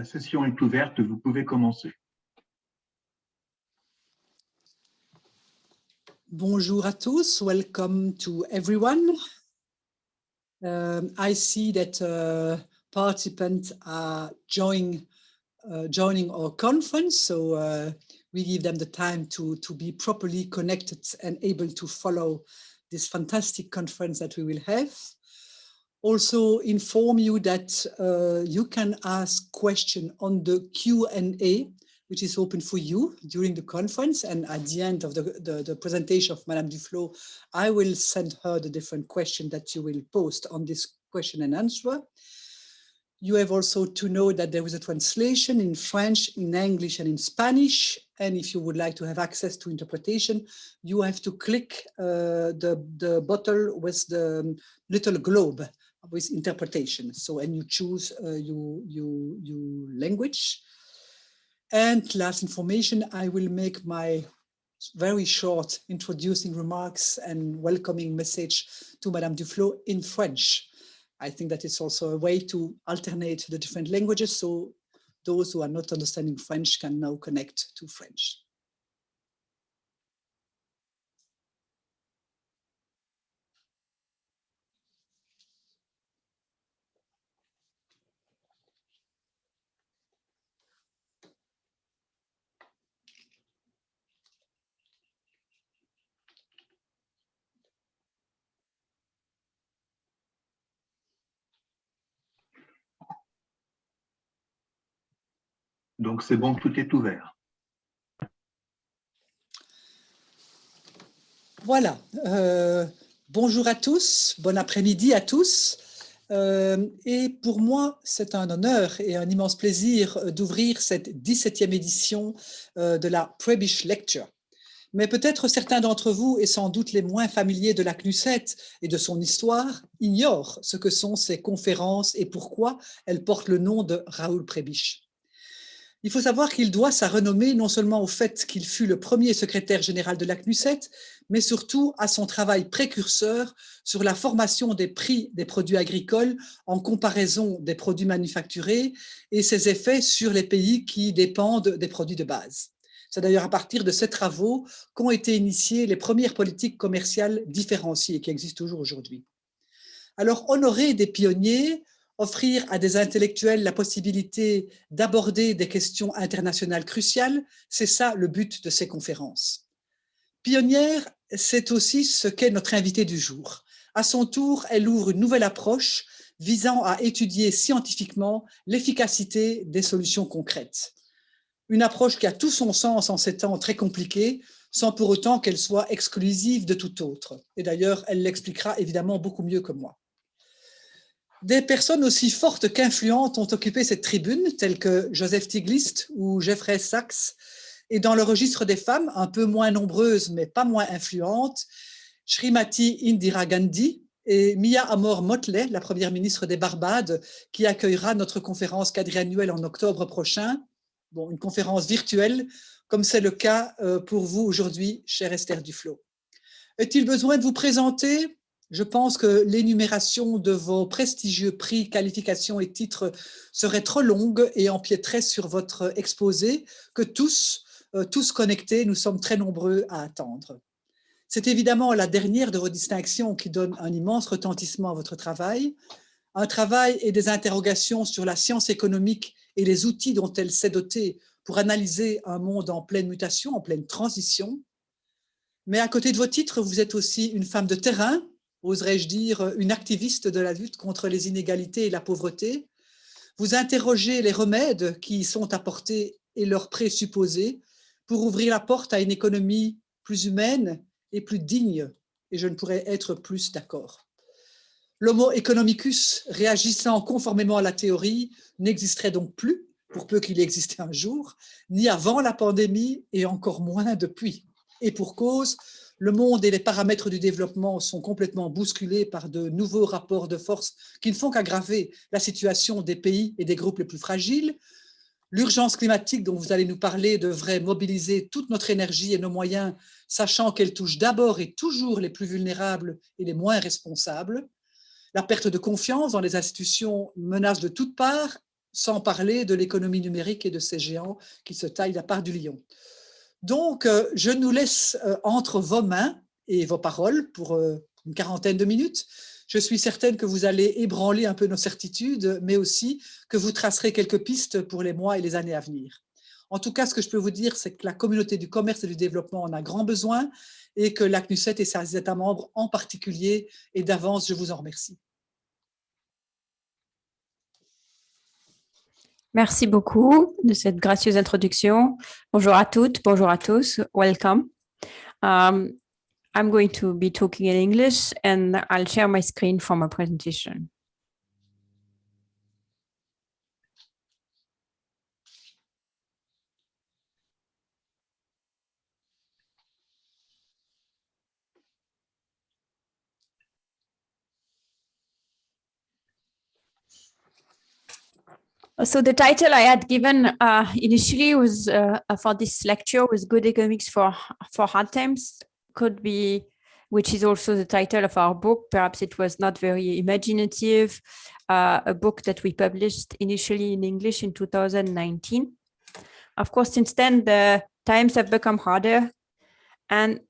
La session est ouverte, vous pouvez commencer. Bonjour à tous, welcome to everyone. I see that participants are joining our conference, so we give them the time to be properly connected and able to follow this fantastic conference that we will have. Also inform you that you can ask questions on the Q&A, which is open for you during the conference. And at the end of the presentation of Madame Duflo, I will send her the different questions that you will post on this question and answer. You have also to know that there is a translation in French, in English, and in Spanish. And if you would like to have access to interpretation, you have to click the bottle with the little globe with interpretation. So, and you choose your language. And last information, I will make my very short introducing remarks and welcoming message to Madame Duflo in French. I think that it's also a way to alternate the different languages, so those who are not understanding French can now connect to French. Donc c'est bon, tout est ouvert. Voilà, bonjour à tous, bon après-midi à tous. Et pour moi, c'est un honneur et un immense plaisir d'ouvrir cette 17e édition de la Prebisch Lecture. Mais peut-être certains d'entre vous, et sans doute les moins familiers de la CNUSET et de son histoire, ignorent ce que sont ces conférences et pourquoi elles portent le nom de Raúl Prebisch. Il faut savoir qu'il doit sa renommée non seulement au fait qu'il fut le premier secrétaire général de la CNUSET, mais surtout à son travail précurseur sur la formation des prix des produits agricoles en comparaison des produits manufacturés et ses effets sur les pays qui dépendent des produits de base. C'est d'ailleurs à partir de ces travaux qu'ont été initiées les premières politiques commerciales différenciées qui existent toujours aujourd'hui. Alors, honorer des pionniers, offrir à des intellectuels la possibilité d'aborder des questions internationales cruciales, c'est ça le but de ces conférences. Pionnière, c'est aussi ce qu'est notre invitée du jour. À son tour, elle ouvre une nouvelle approche visant à étudier scientifiquement l'efficacité des solutions concrètes. Une approche qui a tout son sens en ces temps très compliqués, sans pour autant qu'elle soit exclusive de tout autre. Et d'ailleurs, elle l'expliquera évidemment beaucoup mieux que moi. Des personnes aussi fortes qu'influentes ont occupé cette tribune, telles que Joseph Stiglitz ou Jeffrey Sachs, et dans le registre des femmes, un peu moins nombreuses mais pas moins influentes, Srimati Indira Gandhi et Mia Amor Motley, la première ministre des Barbades, qui accueillera notre conférence quadriannuelle en octobre prochain. Bon, une conférence virtuelle, comme c'est le cas pour vous aujourd'hui, chère Esther Duflo. Est-il besoin de vous présenter ? Je pense que l'énumération de vos prestigieux prix, qualifications et titres serait trop longue et empiéterait sur votre exposé que tous connectés, nous sommes très nombreux à attendre. C'est évidemment la dernière de vos distinctions qui donne un immense retentissement à votre travail, un travail et des interrogations sur la science économique et les outils dont elle s'est dotée pour analyser un monde en pleine mutation, en pleine transition. Mais à côté de vos titres, vous êtes aussi une femme de terrain, oserais-je dire une activiste de la lutte contre les inégalités et la pauvreté. Vous interrogez les remèdes qui y sont apportés et leurs présupposés pour ouvrir la porte à une économie plus humaine et plus digne, et je ne pourrais être plus d'accord. L'homo economicus, réagissant conformément à la théorie, n'existerait donc plus, pour peu qu'il existait un jour, ni avant la pandémie et encore moins depuis. Et pour cause, le monde et les paramètres du développement sont complètement bousculés par de nouveaux rapports de force qui ne font qu'aggraver la situation des pays et des groupes les plus fragiles. L'urgence climatique dont vous allez nous parler devrait mobiliser toute notre énergie et nos moyens, sachant qu'elle touche d'abord et toujours les plus vulnérables et les moins responsables. La perte de confiance dans les institutions menace de toutes parts sans parler de l'économie numérique et de ces géants qui se taillent la part du lion. Donc, je nous laisse entre vos mains et vos paroles pour une quarantaine de minutes. Je suis certaine que vous allez ébranler un peu nos certitudes, mais aussi que vous tracerez quelques pistes pour les mois et les années à venir. En tout cas, ce que je peux vous dire, c'est que la communauté du commerce et du développement en a grand besoin et que la CNUSET et ses États membres en particulier, et d'avance, je vous en remercie. Merci beaucoup de cette gracieuse introduction. Bonjour à toutes, bonjour à tous. Welcome. I'm going to be talking in English and I'll share my screen for my presentation. So the title I had given initially was for this lecture was Good Economics for Hard Times, could be, which is also the title of our book. Perhaps it was not very imaginative, a book that we published initially in English in 2019. Of course, since then, the times have become harder. And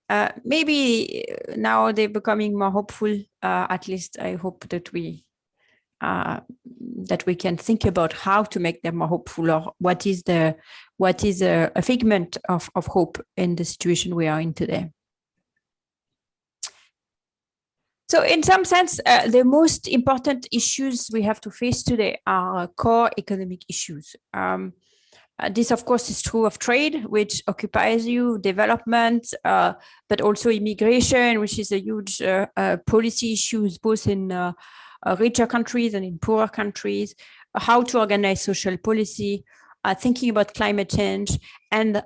maybe now they're becoming more hopeful. At least I hope that we can think about how to make them more hopeful, or what is a figment of hope in the situation we are in today. So in some sense, the most important issues we have to face today are core economic issues. This, of course, is true of trade, which occupies you, development, but also immigration, which is a huge policy issue, both in richer countries and in poorer countries, how to organize social policy, thinking about climate change, and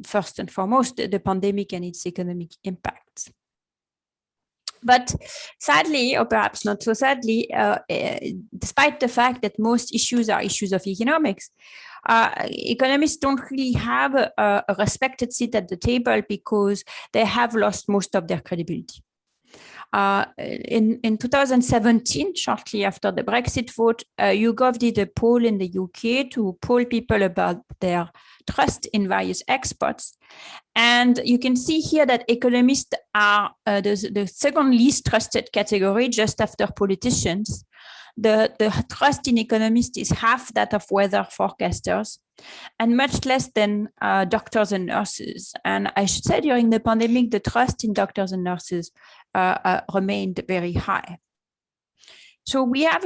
first and foremost, the pandemic and its economic impacts. But sadly, or perhaps not so sadly, despite the fact that most issues are issues of economics, economists don't really have a respected seat at the table because they have lost most of their credibility. In 2017, shortly after the Brexit vote, YouGov did a poll in the UK to poll people about their trust in various experts. And you can see here that economists are the second least trusted category, just after politicians. The trust in economists is half that of weather forecasters, and much less than doctors and nurses. And I should say, during the pandemic, the trust in doctors and nurses remained very high. So we are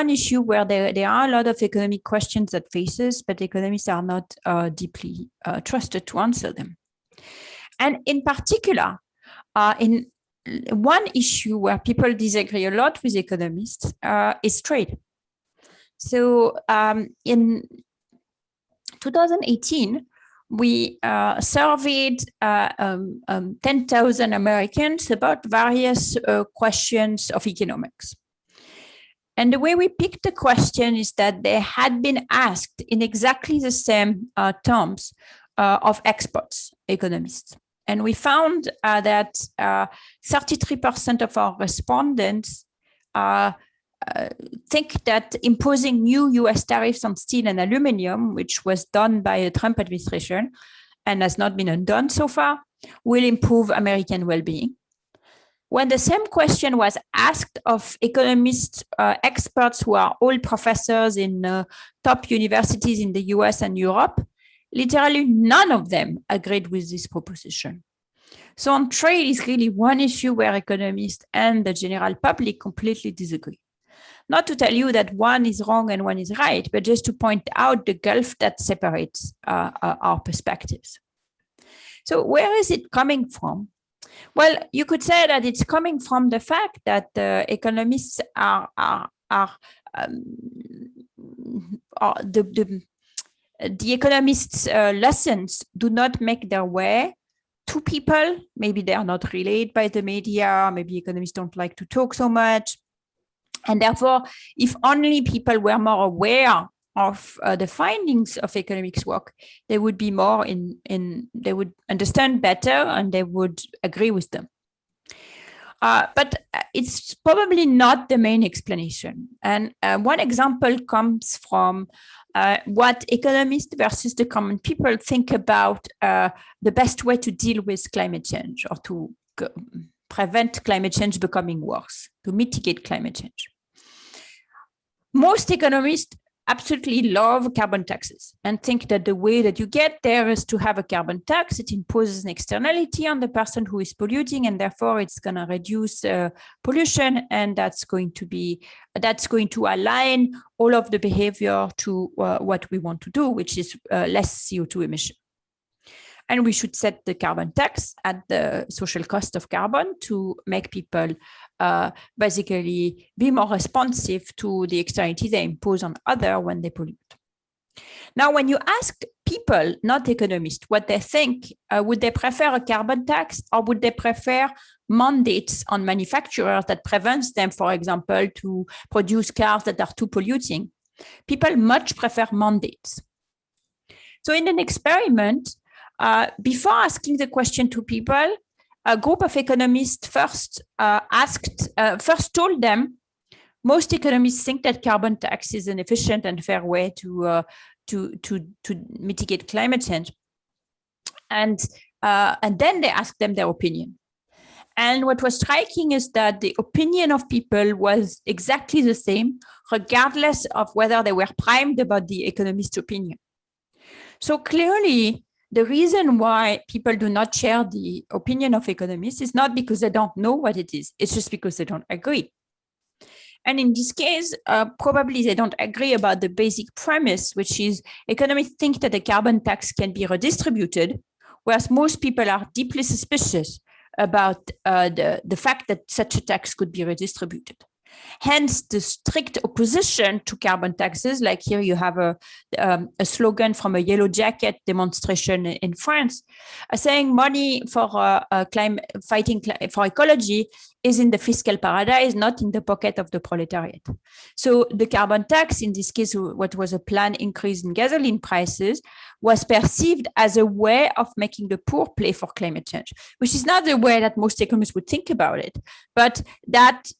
an issue where there are a lot of economic questions that faces, but economists are not deeply trusted to answer them. And in particular, in one issue where people disagree a lot with economists is trade. So in 2018, we surveyed 10,000 Americans about various questions of economics. And the way we picked the question is that they had been asked in exactly the same terms of experts, economists. And we found that 33% of our respondents think that imposing new US tariffs on steel and aluminum, which was done by the Trump administration and has not been undone so far, will improve American well-being. When the same question was asked of economists, experts who are all professors in top universities in the US and Europe, literally none of them agreed with this proposition. So on trade is really one issue where economists and the general public completely disagree. Not to tell you that one is wrong and one is right, but just to point out the gulf that separates our perspectives. So where is it coming from? Well, you could say that it's coming from the fact that economists the economists' lessons do not make their way to people. Maybe they are not relayed by the media. Maybe economists don't like to talk so much. And therefore, if only people were more aware of the findings of economics work, they would be more they would understand better and they would agree with them. But it's probably not the main explanation. And one example comes from what economists versus the common people think about the best way to deal with climate change, or to prevent climate change becoming worse, to mitigate climate change. Most economists absolutely love carbon taxes and think that the way that you get there is to have a carbon tax. It imposes an externality on the person who is polluting, and therefore it's going to reduce pollution, and that's going to align all of the behavior to what we want to do, which is less CO2 emission. And we should set the carbon tax at the social cost of carbon to make people basically be more responsive to the externality they impose on others when they pollute. Now, when you ask people, not economists, what they think, would they prefer a carbon tax, or would they prefer mandates on manufacturers that prevents them, for example, to produce cars that are too polluting? People much prefer mandates. So in an experiment, before asking the question to people, a group of economists first told them, most economists think that carbon tax is an efficient and fair way to mitigate climate change. And then they asked them their opinion. And what was striking is that the opinion of people was exactly the same, regardless of whether they were primed about the economist's opinion. So clearly, the reason why people do not share the opinion of economists is not because they don't know what it is. It's just because they don't agree. And in this case, probably they don't agree about the basic premise, which is economists think that the carbon tax can be redistributed, whereas most people are deeply suspicious about the fact that such a tax could be redistributed. Hence, the strict opposition to carbon taxes, like here you have a slogan from a Yellow Jacket demonstration in France, saying money for fighting for ecology is in the fiscal paradise, not in the pocket of the proletariat. So the carbon tax, in this case, what was a planned increase in gasoline prices, was perceived as a way of making the poor pay for climate change, which is not the way that most economists would think about it. But that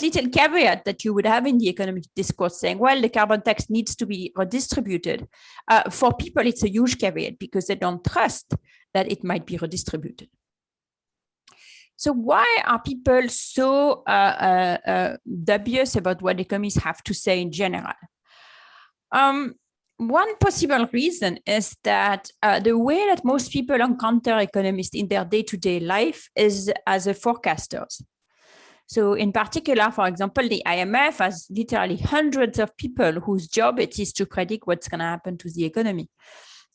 little caveat that you would have in the economic discourse saying, well, the carbon tax needs to be redistributed, for people, it's a huge caveat because they don't trust that it might be redistributed. So why are people so dubious about what economists have to say in general? One possible reason is that the way that most people encounter economists in their day-to-day life is as a forecasters. So in particular, for example, the IMF has literally hundreds of people whose job it is to predict what's going to happen to the economy.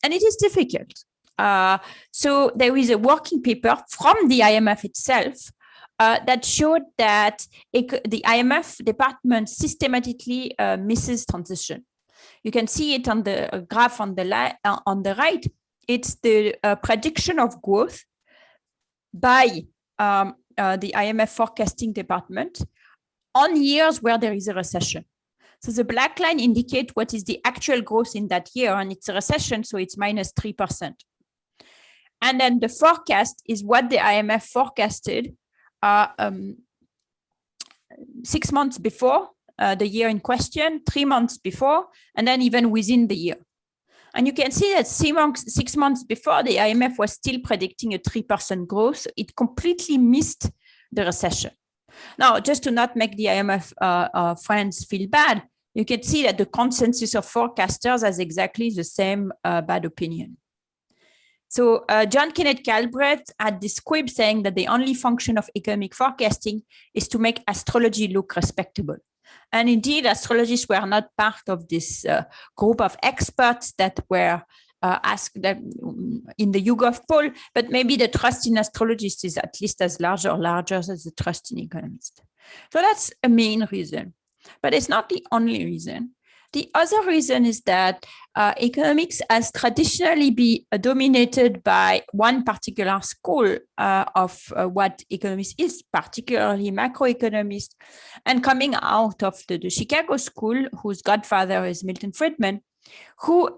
And it is difficult. So there is a working paper from the IMF itself that showed that the IMF department systematically misses transition. You can see it on the graph on the right. It's the prediction of growth by the IMF forecasting department on years where there is a recession. So the black line indicates what is the actual growth in that year, and it's a recession, so it's minus 3%. And then the forecast is what the IMF forecasted 6 months before the year in question, 3 months before, and then even within the year. And you can see that 6 months before, the IMF was still predicting a 3% growth. It completely missed the recession. Now, just to not make the IMF friends feel bad, you can see that the consensus of forecasters has exactly the same bad opinion. So John Kenneth Galbraith had this quip saying that the only function of economic forecasting is to make astrology look respectable. And indeed, astrologists were not part of this group of experts that were asked in the YouGov poll, but maybe the trust in astrologists is at least as large or larger as the trust in economists. So that's a main reason, but it's not the only reason. The other reason is that economics has traditionally been dominated by one particular school of what economics is, particularly macroeconomists, and coming out of the Chicago school, whose godfather is Milton Friedman, who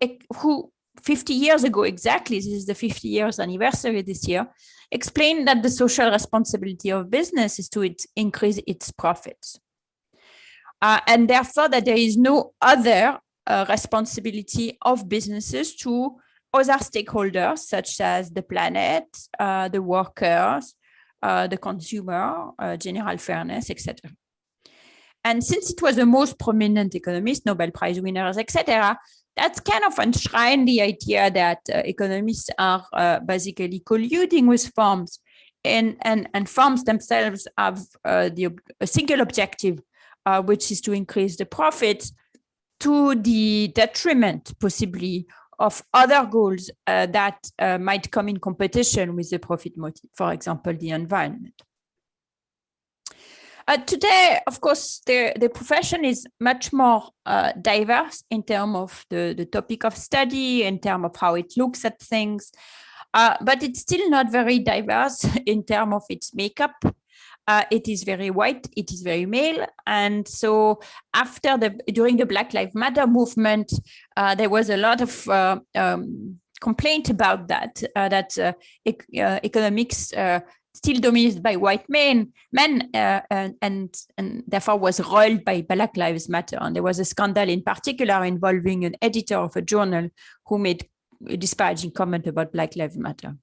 50 years ago exactly, this is the 50 years anniversary this year, explained that the social responsibility of business is to increase its profits. And therefore that there is no other responsibility of businesses to other stakeholders, such as the planet, the workers, the consumer, general fairness, etc. And since it was the most prominent economist, Nobel Prize winners, etc., that's kind of enshrined the idea that economists are basically colluding with firms, and firms themselves have a single objective, which is to increase the profits to the detriment, possibly, of other goals that might come in competition with the profit motive, for example, the environment. Today, of course, the profession is much more diverse in terms of the topic of study, in terms of how it looks at things, but it's still not very diverse in terms of its makeup. It is very white, it is very male. And so during the Black Lives Matter movement, there was a lot of complaint about that, economics still dominated by white men, and therefore was roiled by Black Lives Matter. And there was a scandal in particular involving an editor of a journal who made a disparaging comment about Black Lives Matter.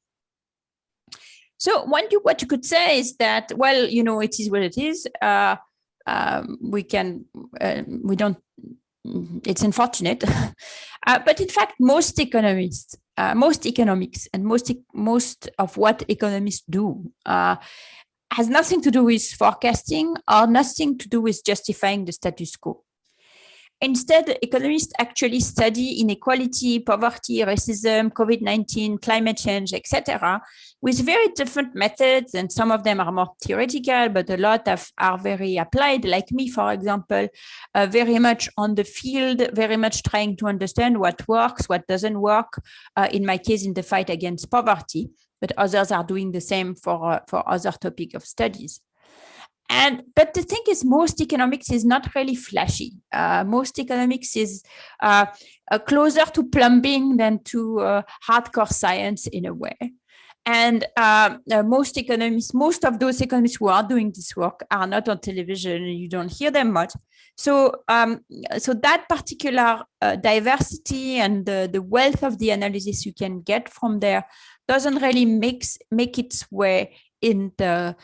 So what you could say is that, well, you know, it is what it is. It's unfortunate, but in fact, most economics, and most of what economists do has nothing to do with forecasting or nothing to do with justifying the status quo. Instead, economists actually study inequality, poverty, racism, COVID-19, climate change, etc., with very different methods, and some of them are more theoretical, but a lot are very applied, like me, for example, very much on the field, very much trying to understand what works, what doesn't work, in my case, in the fight against poverty, but others are doing the same for other topics of studies. But the thing is, most economics is not really flashy. Most economics is closer to plumbing than to hardcore science in a way. And most of those economists who are doing this work are not on television. You don't hear them much. So that particular diversity and the wealth of the analysis you can get from there doesn't really make its way in the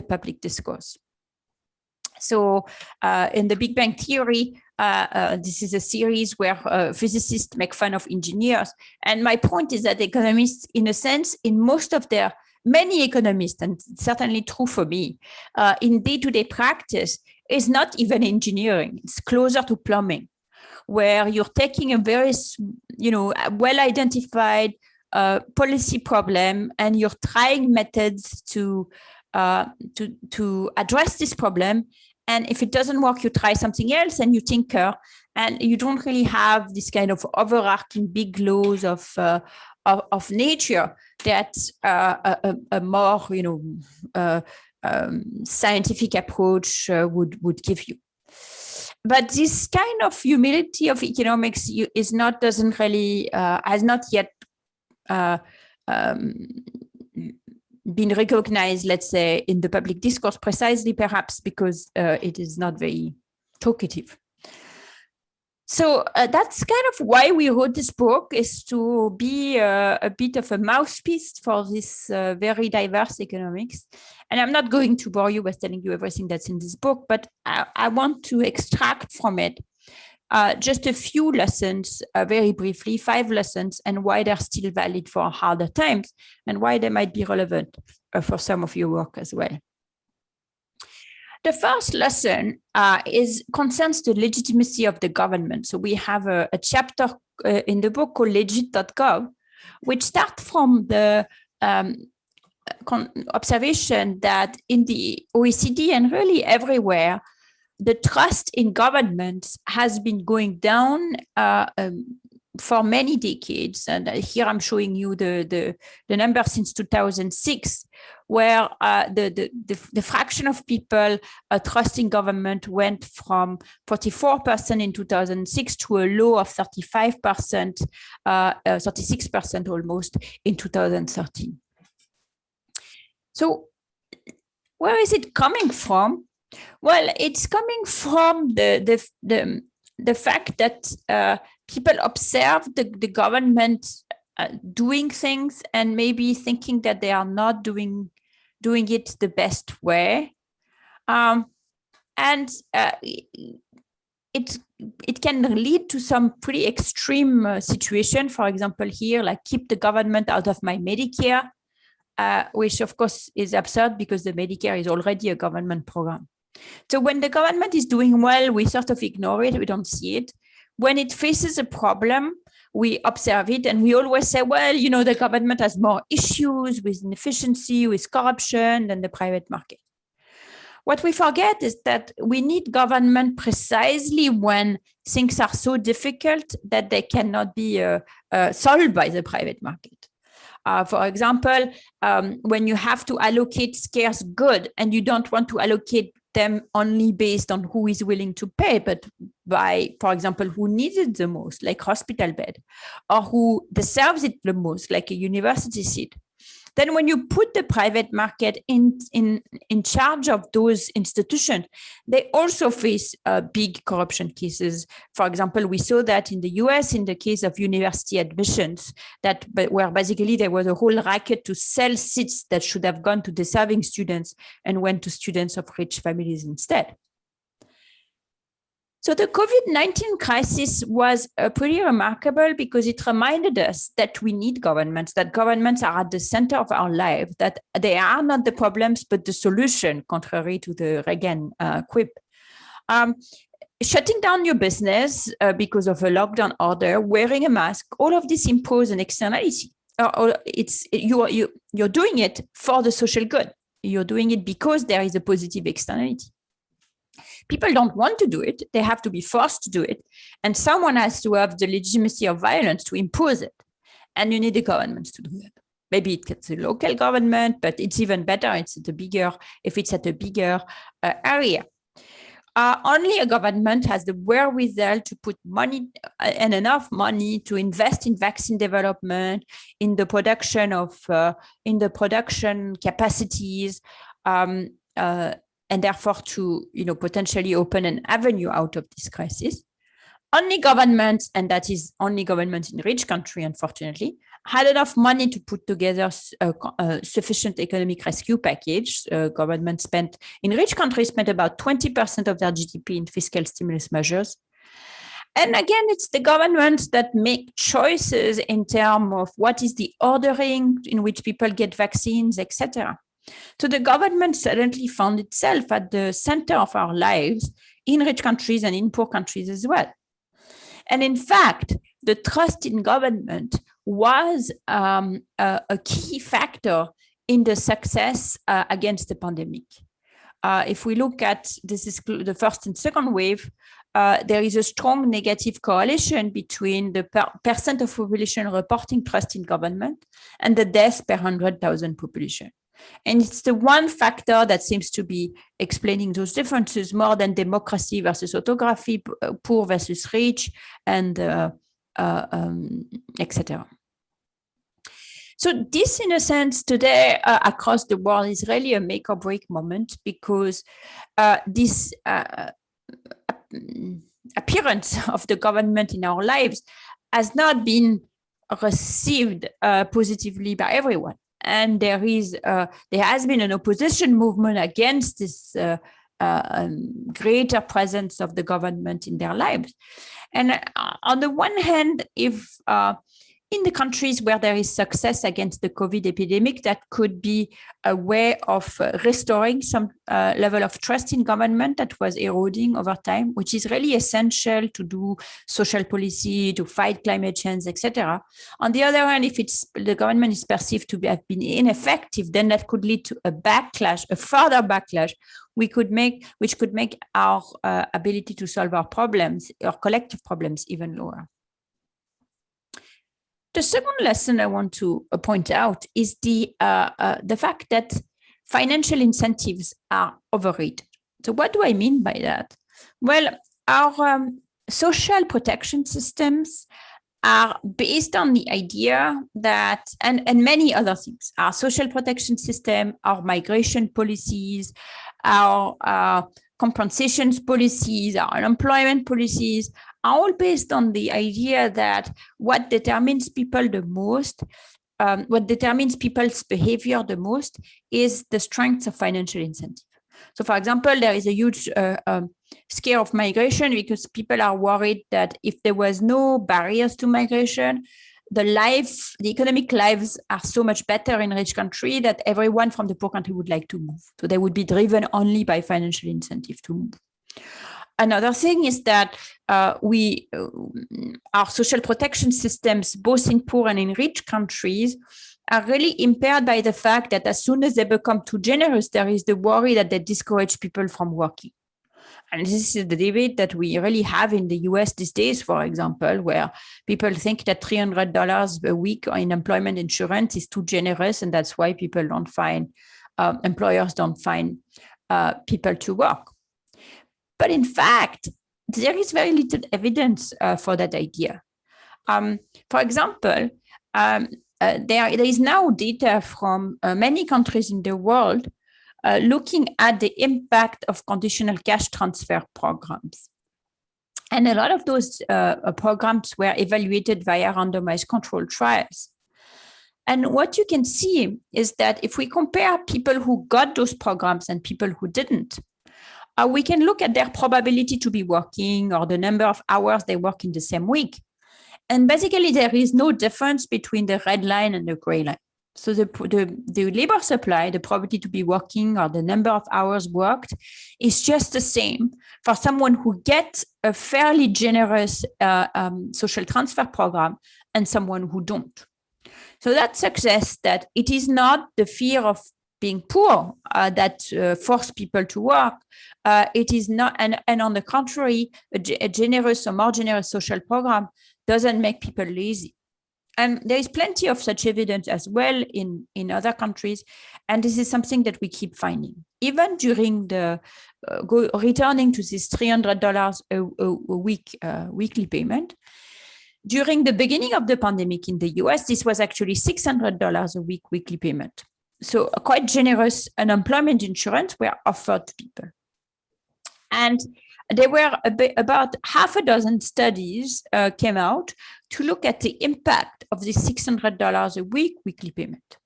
public discourse. So in the Big Bang Theory, this is a series where physicists make fun of engineers. And my point is that economists, in a sense, many economists, and certainly true for me, in day-to-day practice, is not even engineering. It's closer to plumbing, where you're taking a very, well-identified policy problem, and you're trying methods to address this problem. And if it doesn't work, you try something else and you tinker, and you don't really have this kind of overarching big laws of nature that a more scientific approach would give you. But this kind of humility of economics has not yet been recognized, let's say, in the public discourse, precisely perhaps because it is not very talkative. So that's kind of why we wrote this book, is to be a bit of a mouthpiece for this very diverse economics. And I'm not going to bore you with telling you everything that's in this book, but I want to extract from it just a few lessons, very briefly, 5 lessons, and why they're still valid for harder times, and why they might be relevant for some of your work as well. The first lesson concerns the legitimacy of the government. So we have a chapter in the book called legit.gov, which starts from the observation that in the OECD and really everywhere, the trust in governments has been going down for many decades, and here I'm showing you the number since 2006, where the fraction of people trusting government went from 44% in 2006 to a low of 35%, 36% almost in 2013. So where is it coming from? Well, it's coming from the fact that people observe the government doing things and maybe thinking that they are not doing it the best way. And it can lead to some pretty extreme situation. For example, here, like keep the government out of my Medicare, which of course is absurd because the Medicare is already a government program. So when the government is doing well, we sort of ignore it, we don't see it. When it faces a problem, we observe it, and we always say, well, you know, the government has more issues with inefficiency, with corruption than the private market. What we forget is that we need government precisely when things are so difficult that they cannot be solved by the private market. For example, when you have to allocate scarce goods and you don't want to allocate them only based on who is willing to pay, but by, for example, who needs it the most, like hospital bed, or who deserves it the most, like a university seat. Then when you put the private market in charge of those institutions, they also face big corruption cases. For example, we saw that in the US in the case of university admissions, where basically there was a whole racket to sell seats that should have gone to deserving students and went to students of rich families instead. So the COVID-19 crisis was pretty remarkable because it reminded us that we need governments, that governments are at the center of our life, that they are not the problems, but the solution, contrary to the Reagan quip. Shutting down your business because of a lockdown order, wearing a mask, all of this impose an externality. You're doing it for the social good. You're doing it because there is a positive externality. People don't want to do it. They have to be forced to do it. And someone has to have the legitimacy of violence to impose it. And you need the governments to do that. Maybe it's a local government, but it's even better if it's at a bigger area. Only a government has the wherewithal to put money and enough money to invest in vaccine development, in the production capacities, and therefore to potentially open an avenue out of this crisis. Only governments, and that is only governments in rich countries, unfortunately, had enough money to put together a sufficient economic rescue package. Governments in rich countries spent about 20% of their GDP in fiscal stimulus measures. And again, it's the governments that make choices in terms of what is the ordering in which people get vaccines, etc. So the government suddenly found itself at the center of our lives in rich countries and in poor countries as well. And in fact, the trust in government was a key factor in the success against the pandemic. If we look at, this is the first and second wave, there is a strong negative correlation between the percent of population reporting trust in government and the deaths per 100,000 population. And it's the one factor that seems to be explaining those differences more than democracy versus autocracy, poor versus rich, and etc. So this, in a sense, today across the world is really a make or break moment because this appearance of the government in our lives has not been received positively by everyone. And there has been an opposition movement against this greater presence of the government in their lives. And on the one hand, if in the countries where there is success against the COVID epidemic, that could be a way of restoring some level of trust in government that was eroding over time, which is really essential to do social policy, to fight climate change, etc. On the other hand, if the government is perceived to have been ineffective, then that could lead to a further backlash, which could make our ability to solve our problems, our collective problems, even lower. The second lesson I want to point out is the fact that financial incentives are overrated. So what do I mean by that? Well, our social protection systems are based on the idea that, and many other things, our social protection system, our migration policies, our compensations policies, our unemployment policies, are all based on the idea that what determines people the most, what determines people's behavior the most is the strength of financial incentive. So, for example, there is a huge scare of migration because people are worried that if there was no barriers to migration, the economic lives are so much better in rich country that everyone from the poor country would like to move. So they would be driven only by financial incentive to move. Another thing is that our social protection systems, both in poor and in rich countries, are really impaired by the fact that as soon as they become too generous, there is the worry that they discourage people from working. And this is the debate that we really have in the US these days, for example, where people think that $300 a week in employment insurance is too generous, and that's why people don't find, employers don't find people to work. But in fact, there is very little evidence for that idea. For example, there is now data from many countries in the world looking at the impact of conditional cash transfer programs. And a lot of those programs were evaluated via randomized controlled trials. And what you can see is that if we compare people who got those programs and people who didn't, we can look at their probability to be working or the number of hours they work in the same week. And basically, there is no difference between the red line and the gray line. So the labor supply, the probability to be working or the number of hours worked is just the same for someone who gets a fairly generous social transfer program and someone who don't. So that suggests that it is not the fear of being poor that force people to work. It is not, and on the contrary, a generous or more generous social program doesn't make people lazy. And there is plenty of such evidence as well in other countries. And this is something that we keep finding. Even during the returning to this $300 a week weekly payment, during the beginning of the pandemic in the US, this was actually $600 a week weekly payment. So a quite generous unemployment insurance were offered to people. And there were about half a dozen studies came out to look at the impact of the $600 a week weekly payment.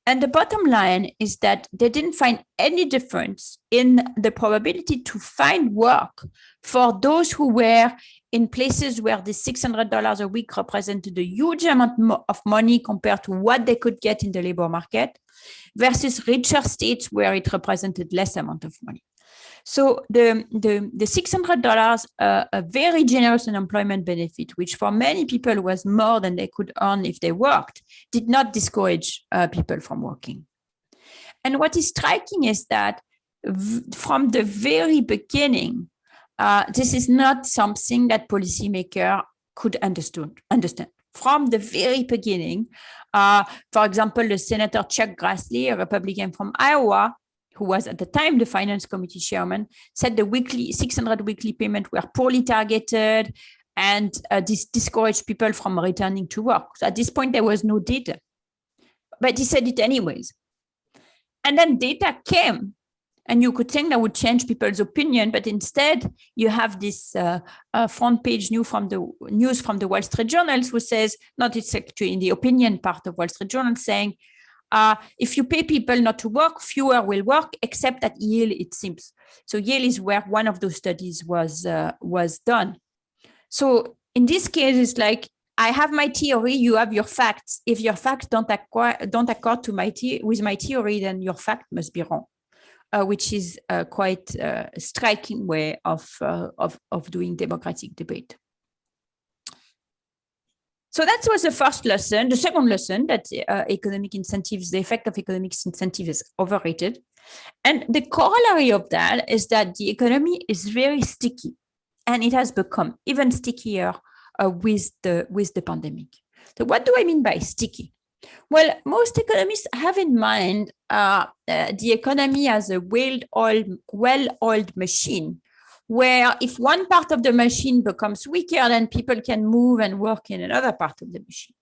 And the bottom line is that they didn't find any difference in the probability to find work for those who were in places where the $600 a week represented a huge amount of money compared to what they could get in the labor market versus richer states where it represented less amount of money. So the $600, a very generous unemployment benefit, which for many people was more than they could earn if they worked, did not discourage people from working. And what is striking is that from the very beginning, this is not something that policymakers could understand. From the very beginning, for example, the Senator Chuck Grassley, a Republican from Iowa, who was at the time the Finance Committee chairman, said the weekly 600 weekly payment were poorly targeted and this discouraged people from returning to work. So at this point, there was no data, but he said it anyways. And then data came, and you could think that would change people's opinion, but instead you have this front page news from the Wall Street Journal, who says, not it's actually in the opinion part of Wall Street Journal, saying, if you pay people not to work, fewer will work, except at Yale, it seems. So Yale is where one of those studies was done. So in this case, it's like, I have my theory, you have your facts. If your facts don't accord to with my theory, then your fact must be wrong, which is quite a striking way of doing democratic debate. So that was the first lesson. The second lesson, that economic incentives, the effect of economic incentive is overrated. And the corollary of that is that the economy is very sticky, and it has become even stickier with the pandemic. So what do I mean by sticky? Well, most economists have in mind the economy as a well-oiled machine, where if one part of the machine becomes weaker, then people can move and work in another part of the machine.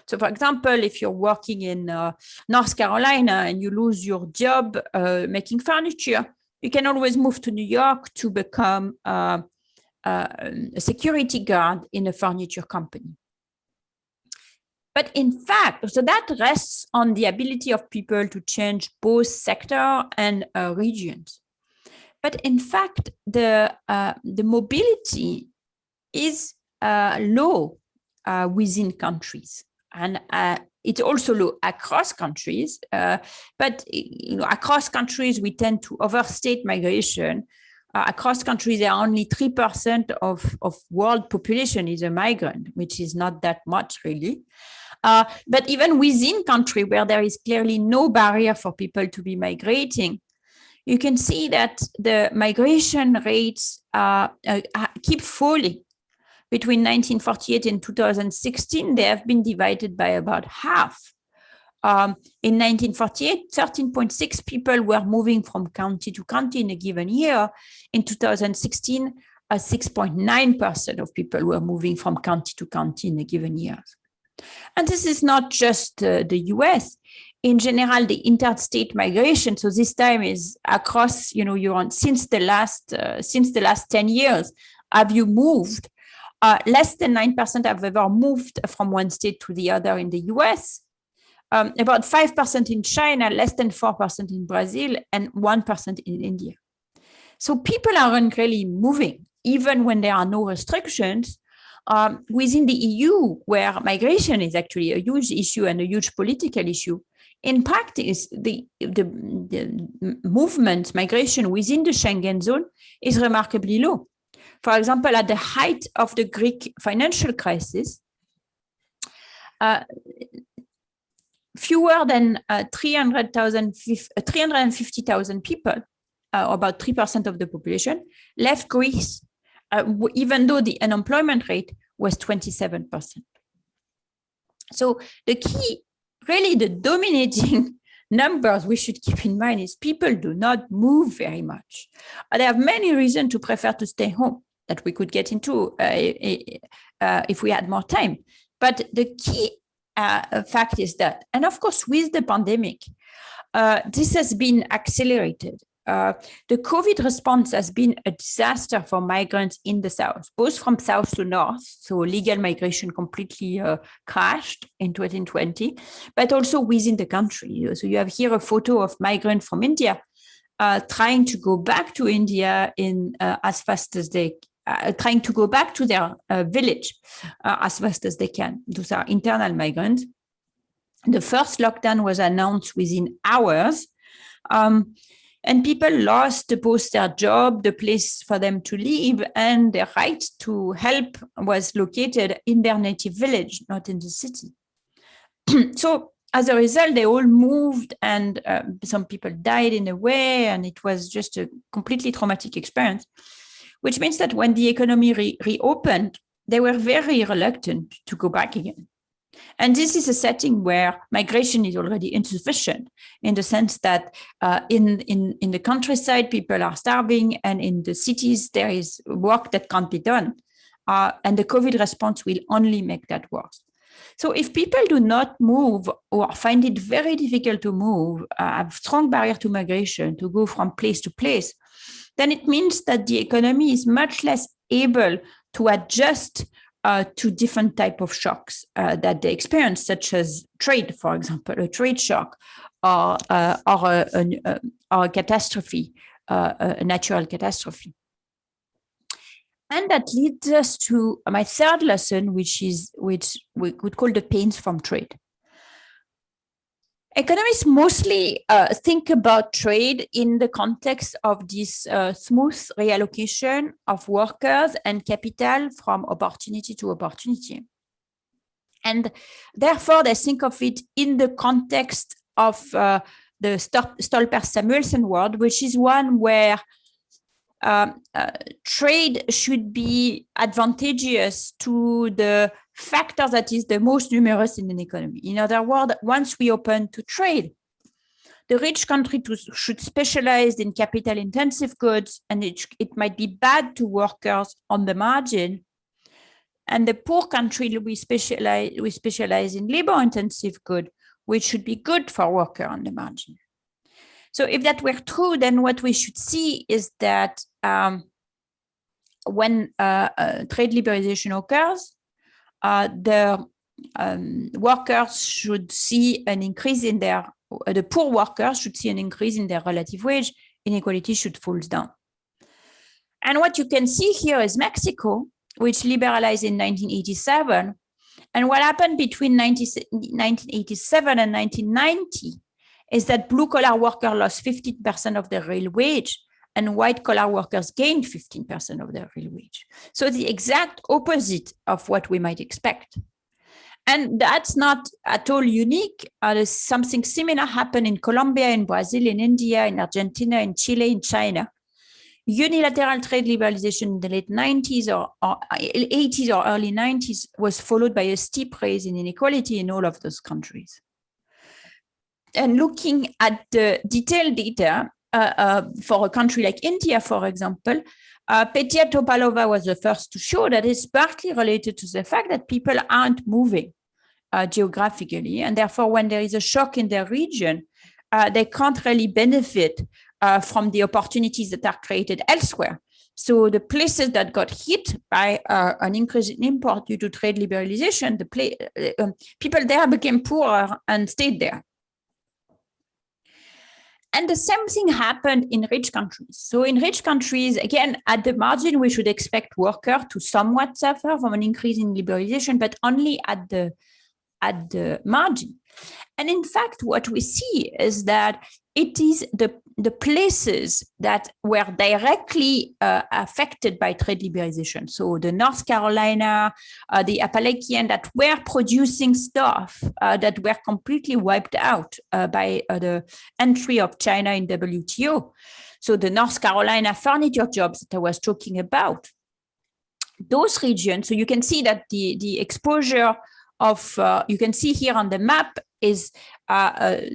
So, for example, if you're working in North Carolina and you lose your job making furniture, you can always move to New York to become a security guard in a furniture company. But in fact, so that rests on the ability of people to change both sector and regions. But in fact, the mobility is low within countries, and it's also low across countries. But across countries, we tend to overstate migration. Across countries, there are only 3% of world population is a migrant, which is not that much really. But even within country where there is clearly no barrier for people to be migrating, you can see that the migration rates keep falling. Between 1948 and 2016, they have been divided by about half. In 1948, 13.6 people were moving from county to county in a given year. In 2016, 6.9% of people were moving from county to county in a given year. And this is not just the US. In general, the interstate migration, so this time is across, you're on since the last 10 years, have you moved? Less than 9% have ever moved from one state to the other in the US, about 5% in China, less than 4% in Brazil, and 1% in India. So people aren't really moving, even when there are no restrictions. Within the EU, where migration is actually a huge issue and a huge political issue, in practice, the movement, migration within the Schengen zone is remarkably low. For example, at the height of the Greek financial crisis, fewer than 350,000 people, about 3% of the population, left Greece, even though the unemployment rate was 27%. So the key, really the dominating numbers we should keep in mind is people do not move very much. They have many reasons to prefer to stay home that we could get into if we had more time. But the key fact is that, and of course, with the pandemic, this has been accelerated. The COVID response has been a disaster for migrants in the South, both from South to North. So legal migration completely crashed in 2020, but also within the country. So you have here a photo of migrants from India trying to go back to India as fast as they trying to go back to their village as fast as they can. Those are internal migrants. The first lockdown was announced within hours. And people lost both their job, the place for them to live, and their right to help was located in their native village, not in the city. So as a result, they all moved, and some people died in a way, and it was just a completely traumatic experience, which means that when the economy reopened, they were very reluctant to go back again. And this is a setting where migration is already insufficient, in the sense that in the countryside, people are starving, and in the cities, there is work that can't be done. And the COVID response will only make that worse. So if people do not move or find it very difficult to move, have strong barrier to migration, to go from place to place, then it means that the economy is much less able to adjust to different type of shocks that they experience, such as trade, for example, a trade shock, or a catastrophe, a natural catastrophe. And that leads us to my third lesson, which we could call the pains from trade. Economists mostly think about trade in the context of this smooth reallocation of workers and capital from opportunity to opportunity. And therefore, they think of it in the context of the Stolper-Samuelson world, which is one where trade should be advantageous to the factor that is the most numerous in an economy. In other words, once we open to trade, the rich country should specialize in capital-intensive goods, and it might be bad to workers on the margin. And the poor country, we specialize in labor-intensive goods, which should be good for worker on the margin. So if that were true, then what we should see is that when trade liberalization occurs, the workers should see an increase in the poor workers should see an increase in their relative wage, inequality should fall down. And what you can see here is Mexico, which liberalized in 1987. And what happened between 1987 and 1990 is that blue-collar workers lost 15% of their real wage, and white-collar workers gained 15% of their real wage. So the exact opposite of what we might expect. And that's not at all unique. Something similar happened in Colombia, in Brazil, in India, in Argentina, in Chile, in China. Unilateral trade liberalization in the late 90s or 80s or early 90s was followed by a steep rise in inequality in all of those countries. And looking at the detailed data for a country like India, for example, Petya Topalova was the first to show that it's partly related to the fact that people aren't moving geographically, and therefore when there is a shock in their region, they can't really benefit from the opportunities that are created elsewhere. So the places that got hit by an increase in import due to trade liberalization, people there became poorer and stayed there. And the same thing happened in rich countries. So in rich countries, again, at the margin, we should expect workers to somewhat suffer from an increase in liberalization, but only at the margin. And in fact, what we see is that it is the places that were directly affected by trade liberalization. So the North Carolina, the Appalachian, that were producing stuff that were completely wiped out by the entry of China in WTO. So the North Carolina furniture jobs that I was talking about, those regions, so you can see that the exposure of, you can see here on the map is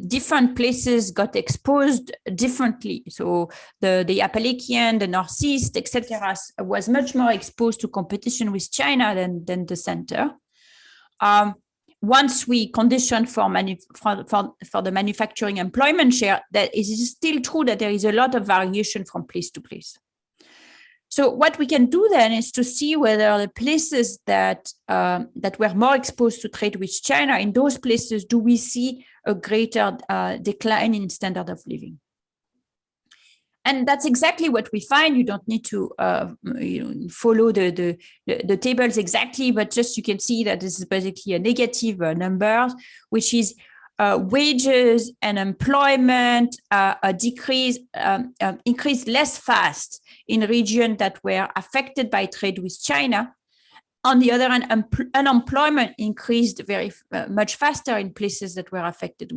different places got exposed differently. So the Appalachian, the Northeast, etc., was much more exposed to competition with China than the center. Once we condition for the manufacturing employment share, that is still true that there is a lot of variation from place to place. So what we can do then is to see whether the places that were more exposed to trade with China, in those places, do we see a greater decline in standard of living? And that's exactly what we find. You don't need to follow the tables exactly, but just you can see that this is basically a negative number, which is wages and employment increased less fast in regions that were affected by trade with China. On the other hand, unemployment increased very much faster in places that were affected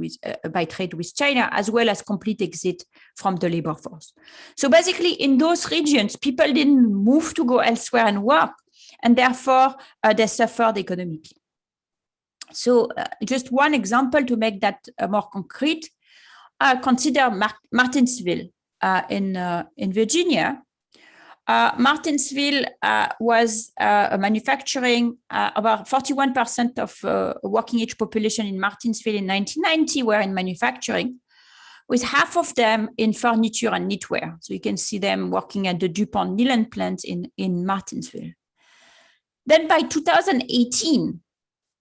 by trade with China, as well as complete exit from the labor force. So basically, in those regions, people didn't move to go elsewhere and work, and therefore they suffered economically. So just one example to make that more concrete, consider Martinsville in Virginia. Martinsville was manufacturing. About 41% of working age population in Martinsville in 1990 were in manufacturing, with half of them in furniture and knitwear. So you can see them working at the DuPont Neyland plant in Martinsville. Then by 2018,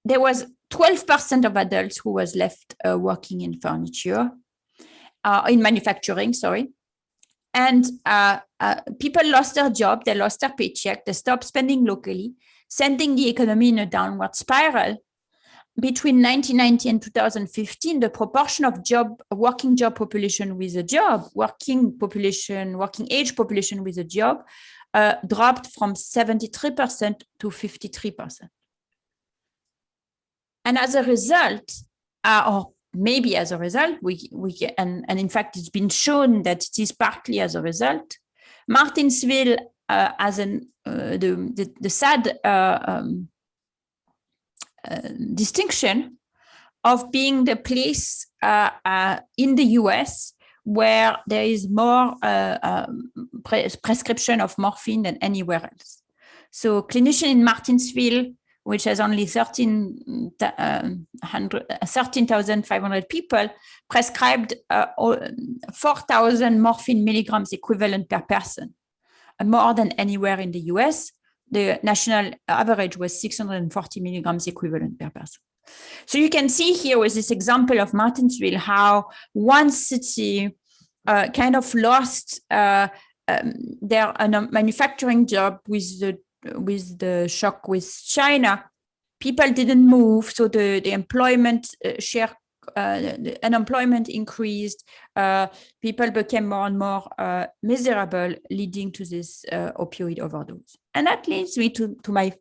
there was 12% of adults who was left working in manufacturing, sorry. And people lost their job, they lost their paycheck, they stopped spending locally, sending the economy in a downward spiral. Between 1990 and 2015, the proportion of working age population with a job dropped from 73% to 53%. And as a result, or maybe as a result, and in fact, it's been shown that it is partly as a result, Martinsville as the sad distinction of being the place in the US where there is more prescription of morphine than anywhere else. So clinician in Martinsville, which has only 13,500 people, prescribed 4,000 morphine milligrams equivalent per person, more than anywhere in the US. The national average was 640 milligrams equivalent per person. So you can see here with this example of Martinsville how one city kind of lost their manufacturing job with the shock with China. People didn't move, so the employment share, the unemployment increased. People became more and more miserable, leading to this opioid overdose. And that leads me to my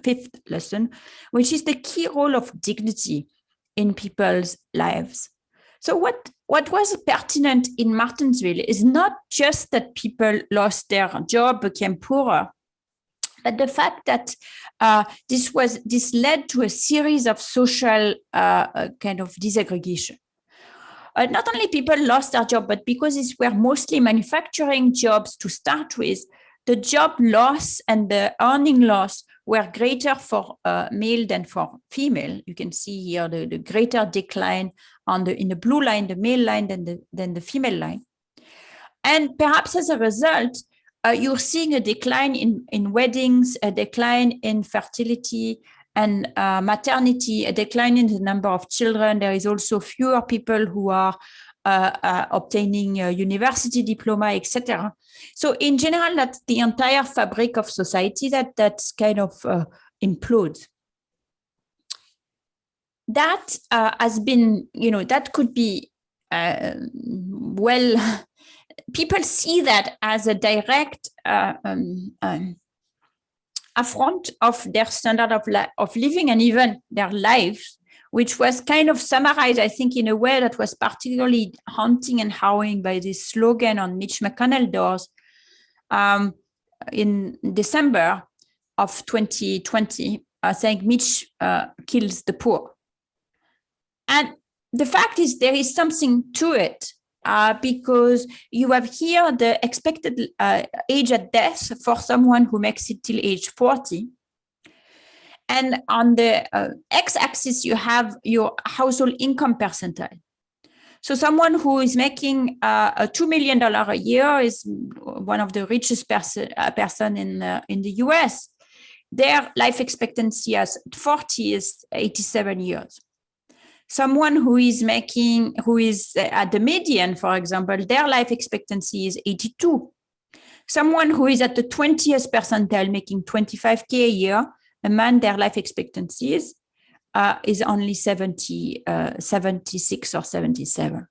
fifth lesson, which is the key role of dignity in people's lives. So what was pertinent in Martinsville is not just that people lost their job, became poorer, but the fact that this led to a series of social kind of disaggregation. Not only people lost their job, but because these were mostly manufacturing jobs to start with, the job loss and the earning loss were greater for male than for female. You can see here the greater decline in the blue line, the male line, than the female line. And perhaps as a result, you're seeing a decline in weddings, a decline in fertility and maternity, a decline in the number of children. There is also fewer people who are obtaining a university diploma, etc. So in general, that's the entire fabric of society that's kind of implodes. That has been, that could be, people see that as a direct affront of their standard of living and even their lives, which was kind of summarized, I think, in a way that was particularly haunting and harrowing by this slogan on Mitch McConnell doors in December of 2020, saying Mitch kills the poor. And the fact is there is something to it, because you have here the expected age at death for someone who makes it till age 40. And on the x-axis, you have your household income percentile. So someone who is making $2 million a year is one of the richest person in the US. Their life expectancy as 40 is 87 years. Someone who is at the median, for example, their life expectancy is 82. Someone who is at the 20th percentile making 25K a year, a man, their life expectancy is only 76 or 77.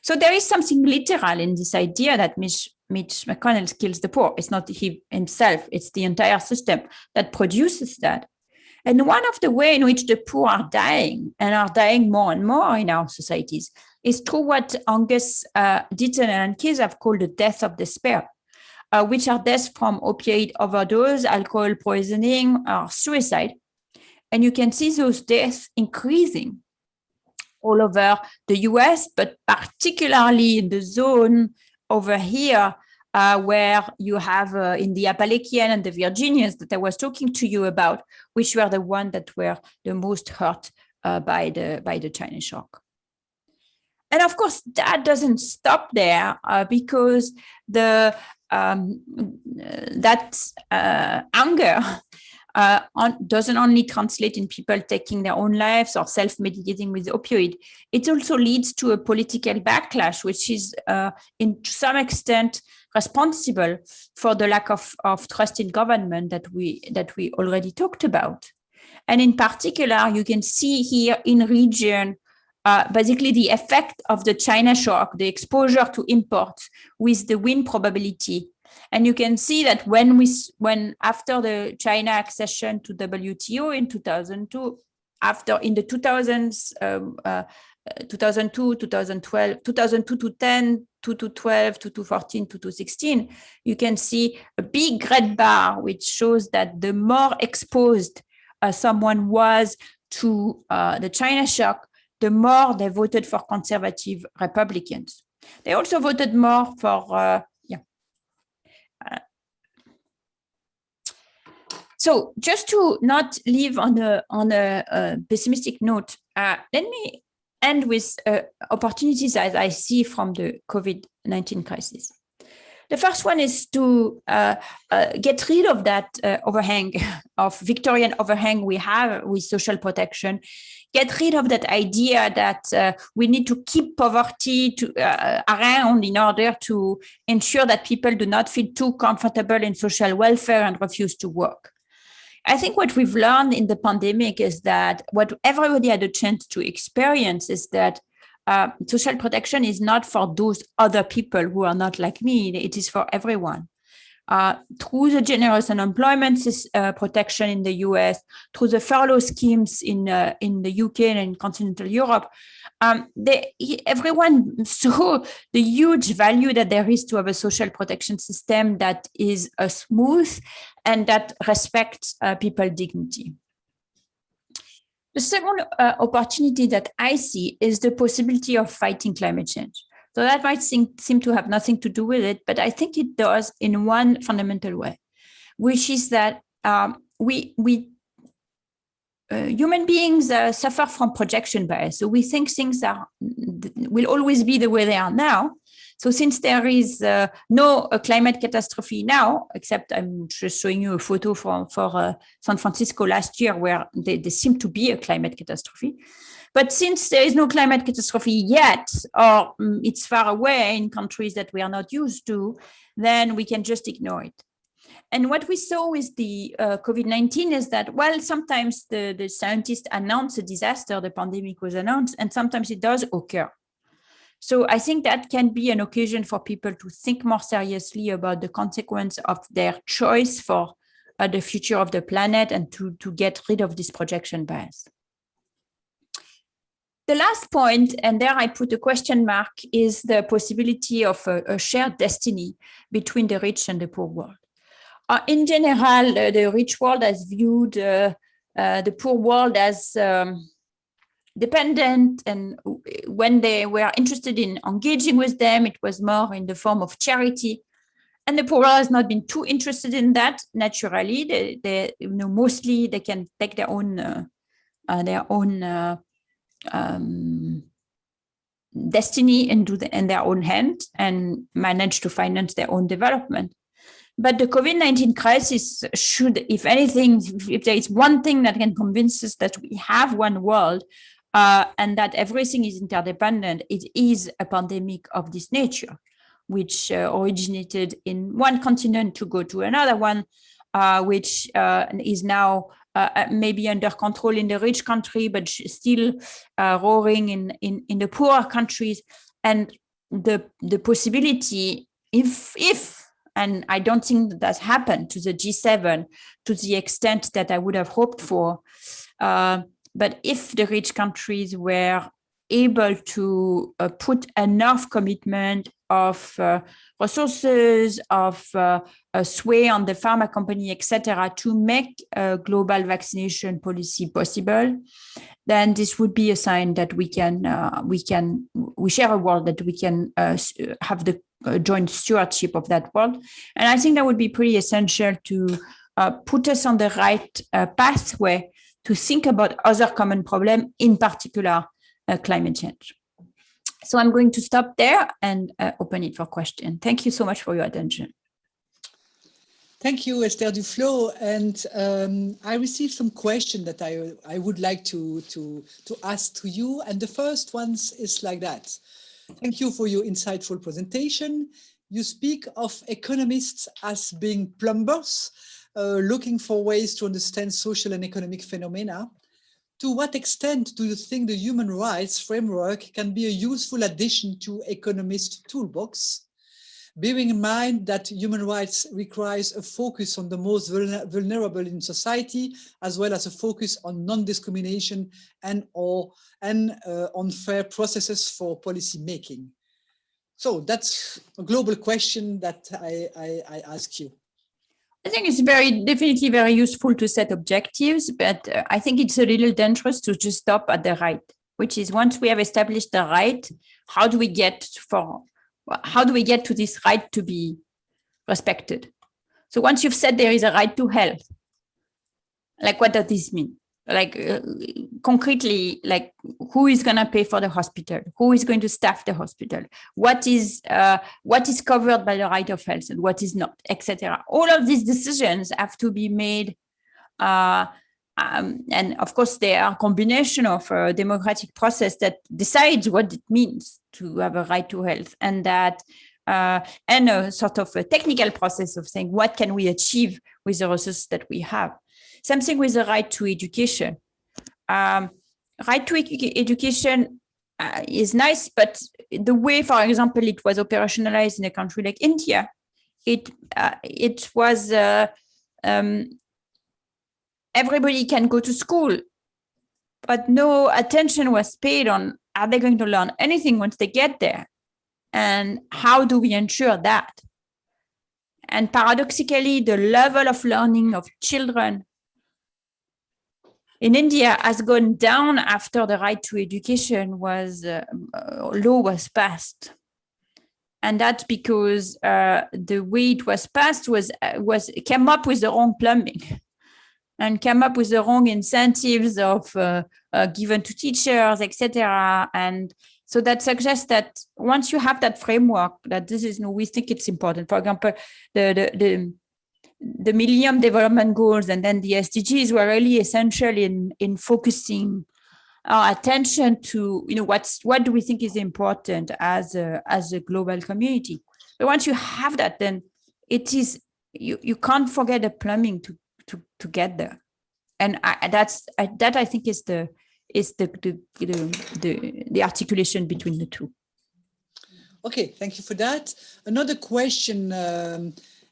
So there is something literal in this idea that Mitch McConnell kills the poor. It's not he himself, it's the entire system that produces that. And one of the ways in which the poor are dying, and are dying more and more in our societies, is through what Angus Deaton and Keyes have called the death of despair, which are deaths from opioid overdose, alcohol poisoning, or suicide. And you can see those deaths increasing all over the US, but particularly in the zone over here, where you have in the Appalachian and the Virginians that I was talking to you about, which were the ones that were the most hurt by the China shock. And of course, that doesn't stop there, because that anger doesn't only translate in people taking their own lives or self-medicating with opioid. It also leads to a political backlash, which is in some extent responsible for the lack of trust in government that we already talked about. And in particular, you can see here in region, basically the effect of the China shock, the exposure to imports with the win probability. And you can see that when after the China accession to WTO in 2002, in the 2000s, 2002, 2012, 2002 to 10, 2 to 12, 2 to 14, 2 to 16, you can see a big red bar, which shows that the more exposed someone was to the China shock, the more they voted for conservative Republicans. They also voted more for, So just to not leave on a pessimistic note, let me end with opportunities as I see from the COVID-19 crisis. The first one is to get rid of that overhang of Victorian overhang we have with social protection. Get rid of that idea that we need to keep poverty around in order to ensure that people do not feel too comfortable in social welfare and refuse to work. I think what we've learned in the pandemic is that what everybody had a chance to experience is that social protection is not for those other people who are not like me. It is for everyone. Through the generous unemployment protection in the US, through the furlough schemes in the UK and in continental Europe, everyone saw the huge value that there is to have a social protection system that is smooth and that respects people's dignity. The second opportunity that I see is the possibility of fighting climate change. So that might seem to have nothing to do with it, but I think it does in one fundamental way, which is that human beings suffer from projection bias. So we think things will always be the way they are now. So since there is no climate catastrophe now, except I'm just showing you a photo for San Francisco last year where there seemed to be a climate catastrophe. But since there is no climate catastrophe yet, or it's far away in countries that we are not used to, then we can just ignore it. And what we saw with the COVID-19 is that, well, sometimes the scientists announce a disaster, the pandemic was announced, and sometimes it does occur. So I think that can be an occasion for people to think more seriously about the consequence of their choice for the future of the planet and to get rid of this projection bias. The last point, and there I put a question mark, is the possibility of a shared destiny between the rich and the poor world. In general, the rich world has viewed the poor world as dependent, and when they were interested in engaging with them, it was more in the form of charity. And the poor world has not been too interested in that. Naturally, they mostly they can take their own destiny in their own hands and manage to finance their own development. But the COVID-19 crisis should, if anything, if there is one thing that can convince us that we have one world and that everything is interdependent, it is a pandemic of this nature, which originated in one continent to go to another one, which is now maybe under control in the rich country, but still roaring in the poorer countries. And the possibility, if and I don't think that that's happened to the G7 to the extent that I would have hoped for, but if the rich countries were able to put enough commitment of resources, of sway on the pharma company, etc., to make a global vaccination policy possible, then this would be a sign that we share a world, that we can have the joint stewardship of that world. And I think that would be pretty essential to put us on the right pathway to think about other common problems, in particular climate change. So I'm going to stop there and open it for questions. Thank you so much for your attention. Thank you, Esther Duflo. And I received some questions that I would like to ask to you. And the first one is like that. Thank you for your insightful presentation. You speak of economists as being plumbers, looking for ways to understand social and economic phenomena. To what extent do you think the human rights framework can be a useful addition to economist toolbox? bearing in mind that human rights requires a focus on the most vulnerable in society, as well as a focus on non-discrimination and on fair processes for policy making. So that's a global question that I ask you. I think it's definitely very useful to set objectives, but I think it's a little dangerous to just stop at the right, which is once we have established the right, how do we get to this right to be respected? So once you've said there is a right to health, like what does this mean? Like concretely, like who is going to pay for the hospital? Who is going to staff the hospital? What is covered by the right of health and what is not, etc. All of these decisions have to be made, and of course they are a combination of a democratic process that decides what it means to have a right to health, and that and a sort of a technical process of saying what can we achieve with the resources that we have. Same thing with the right to education. Right to education is nice, but the way, for example, it was operationalized in a country like India, it was everybody can go to school, but no attention was paid on are they going to learn anything once they get there, and how do we ensure that? And paradoxically, the level of learning of children in India has gone down after the right to education law was passed. And that's because the way it was passed came up with the wrong plumbing and came up with the wrong incentives of given to teachers, etc. And so that suggests that once you have that framework, that we think it's important. For example, the Millennium Development Goals and then the SDGs were really essential in focusing our attention to, what do we think is important as a global community. But once you have that, then it is you can't forget the plumbing to get there, and that I think is the articulation between the two. Okay, thank you for that. Another question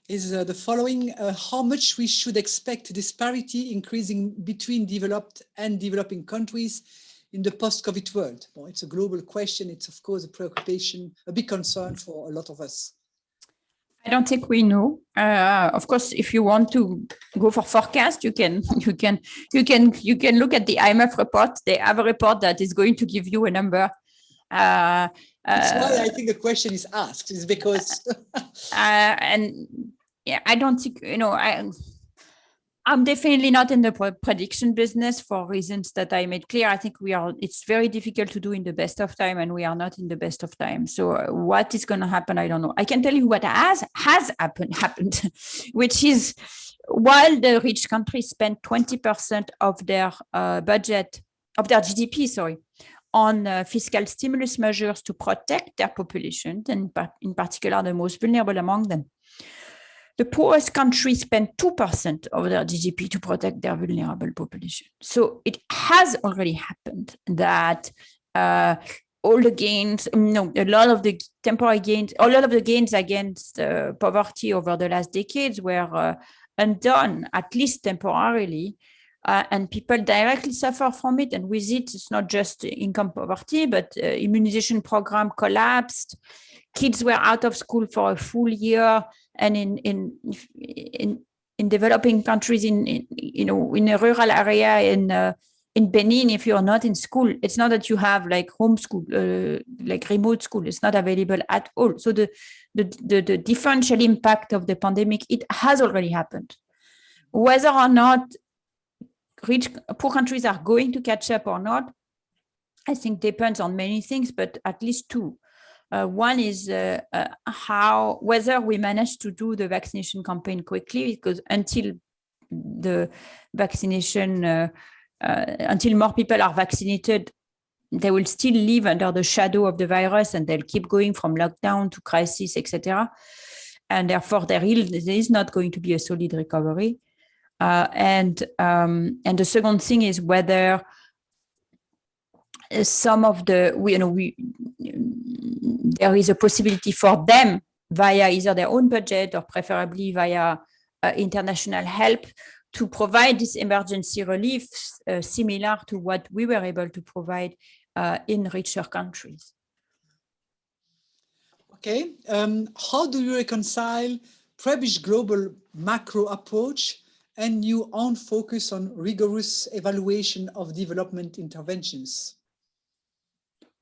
is the following: how much we should expect disparity increasing between developed and developing countries in the post-COVID world? Well, it's a global question. It's of course a preoccupation, a big concern for a lot of us. I don't think we know. Of course, if you want to go for forecast, you can look at the IMF report. They have a report that is going to give you a number. That's why I think the question is asked, is because and yeah, I don't think, I'm definitely not in the prediction business for reasons that I made clear. I think it's very difficult to do in the best of time, and we are not in the best of time. So what is going to happen, I don't know. I can tell you what has happened, which is while the rich countries spend 20% of their budget, of their GDP, on fiscal stimulus measures to protect their populations, and in particular the most vulnerable among them. The poorest countries spend 2% of their GDP to protect their vulnerable population. So it has already happened that all the gains, a lot of the temporary gains, a lot of the gains against poverty over the last decades were undone, at least temporarily. And people directly suffer from it. And with it, it's not just income poverty, but immunization program collapsed. Kids were out of school for a full year. And in developing countries, in a rural area in Benin, if you're not in school, it's not that you have like homeschool, like remote school. It's not available at all. So the differential impact of the pandemic, it has already happened. Whether or not poor countries are going to catch up or not, I think depends on many things, but at least two. One is whether we manage to do the vaccination campaign quickly, because until the vaccination, until more people are vaccinated, they will still live under the shadow of the virus, and they'll keep going from lockdown to crisis, etc. And therefore, there is not going to be a solid recovery. And the second thing is whether some of there is a possibility for them, via either their own budget or preferably via international help to provide this emergency relief similar to what we were able to provide in richer countries. Okay, how do you reconcile Prebisch global macro approach and your own focus on rigorous evaluation of development interventions?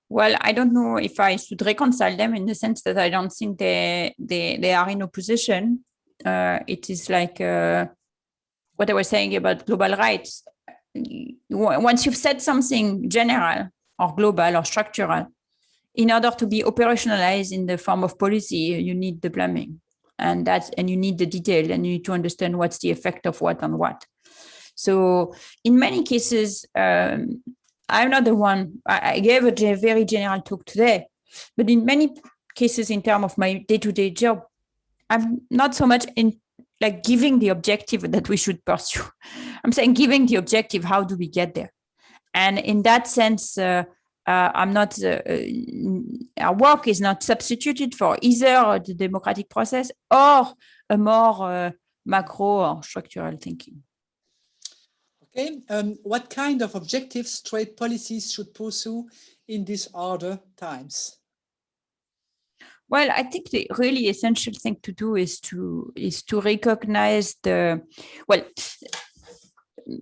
Well, I don't know if I should reconcile them in the sense that I don't think they are in opposition. It is like what I was saying about global rights. Once you've said something general or global or structural, in order to be operationalized in the form of policy, you need the plumbing, and you need the detail, and you need to understand what's the effect of what on what. So in many cases, I'm not the one, I gave a very general talk today, but in many cases in terms of my day-to-day job, I'm not so much in like giving the objective that we should pursue. I'm saying giving the objective, how do we get there? And in that sense, I'm not, our work is not substituted for either the democratic process or a more macro or structural thinking. Okay, what kind of objectives trade policies should pursue in these harder times? Well, I think the really essential thing to do is to recognize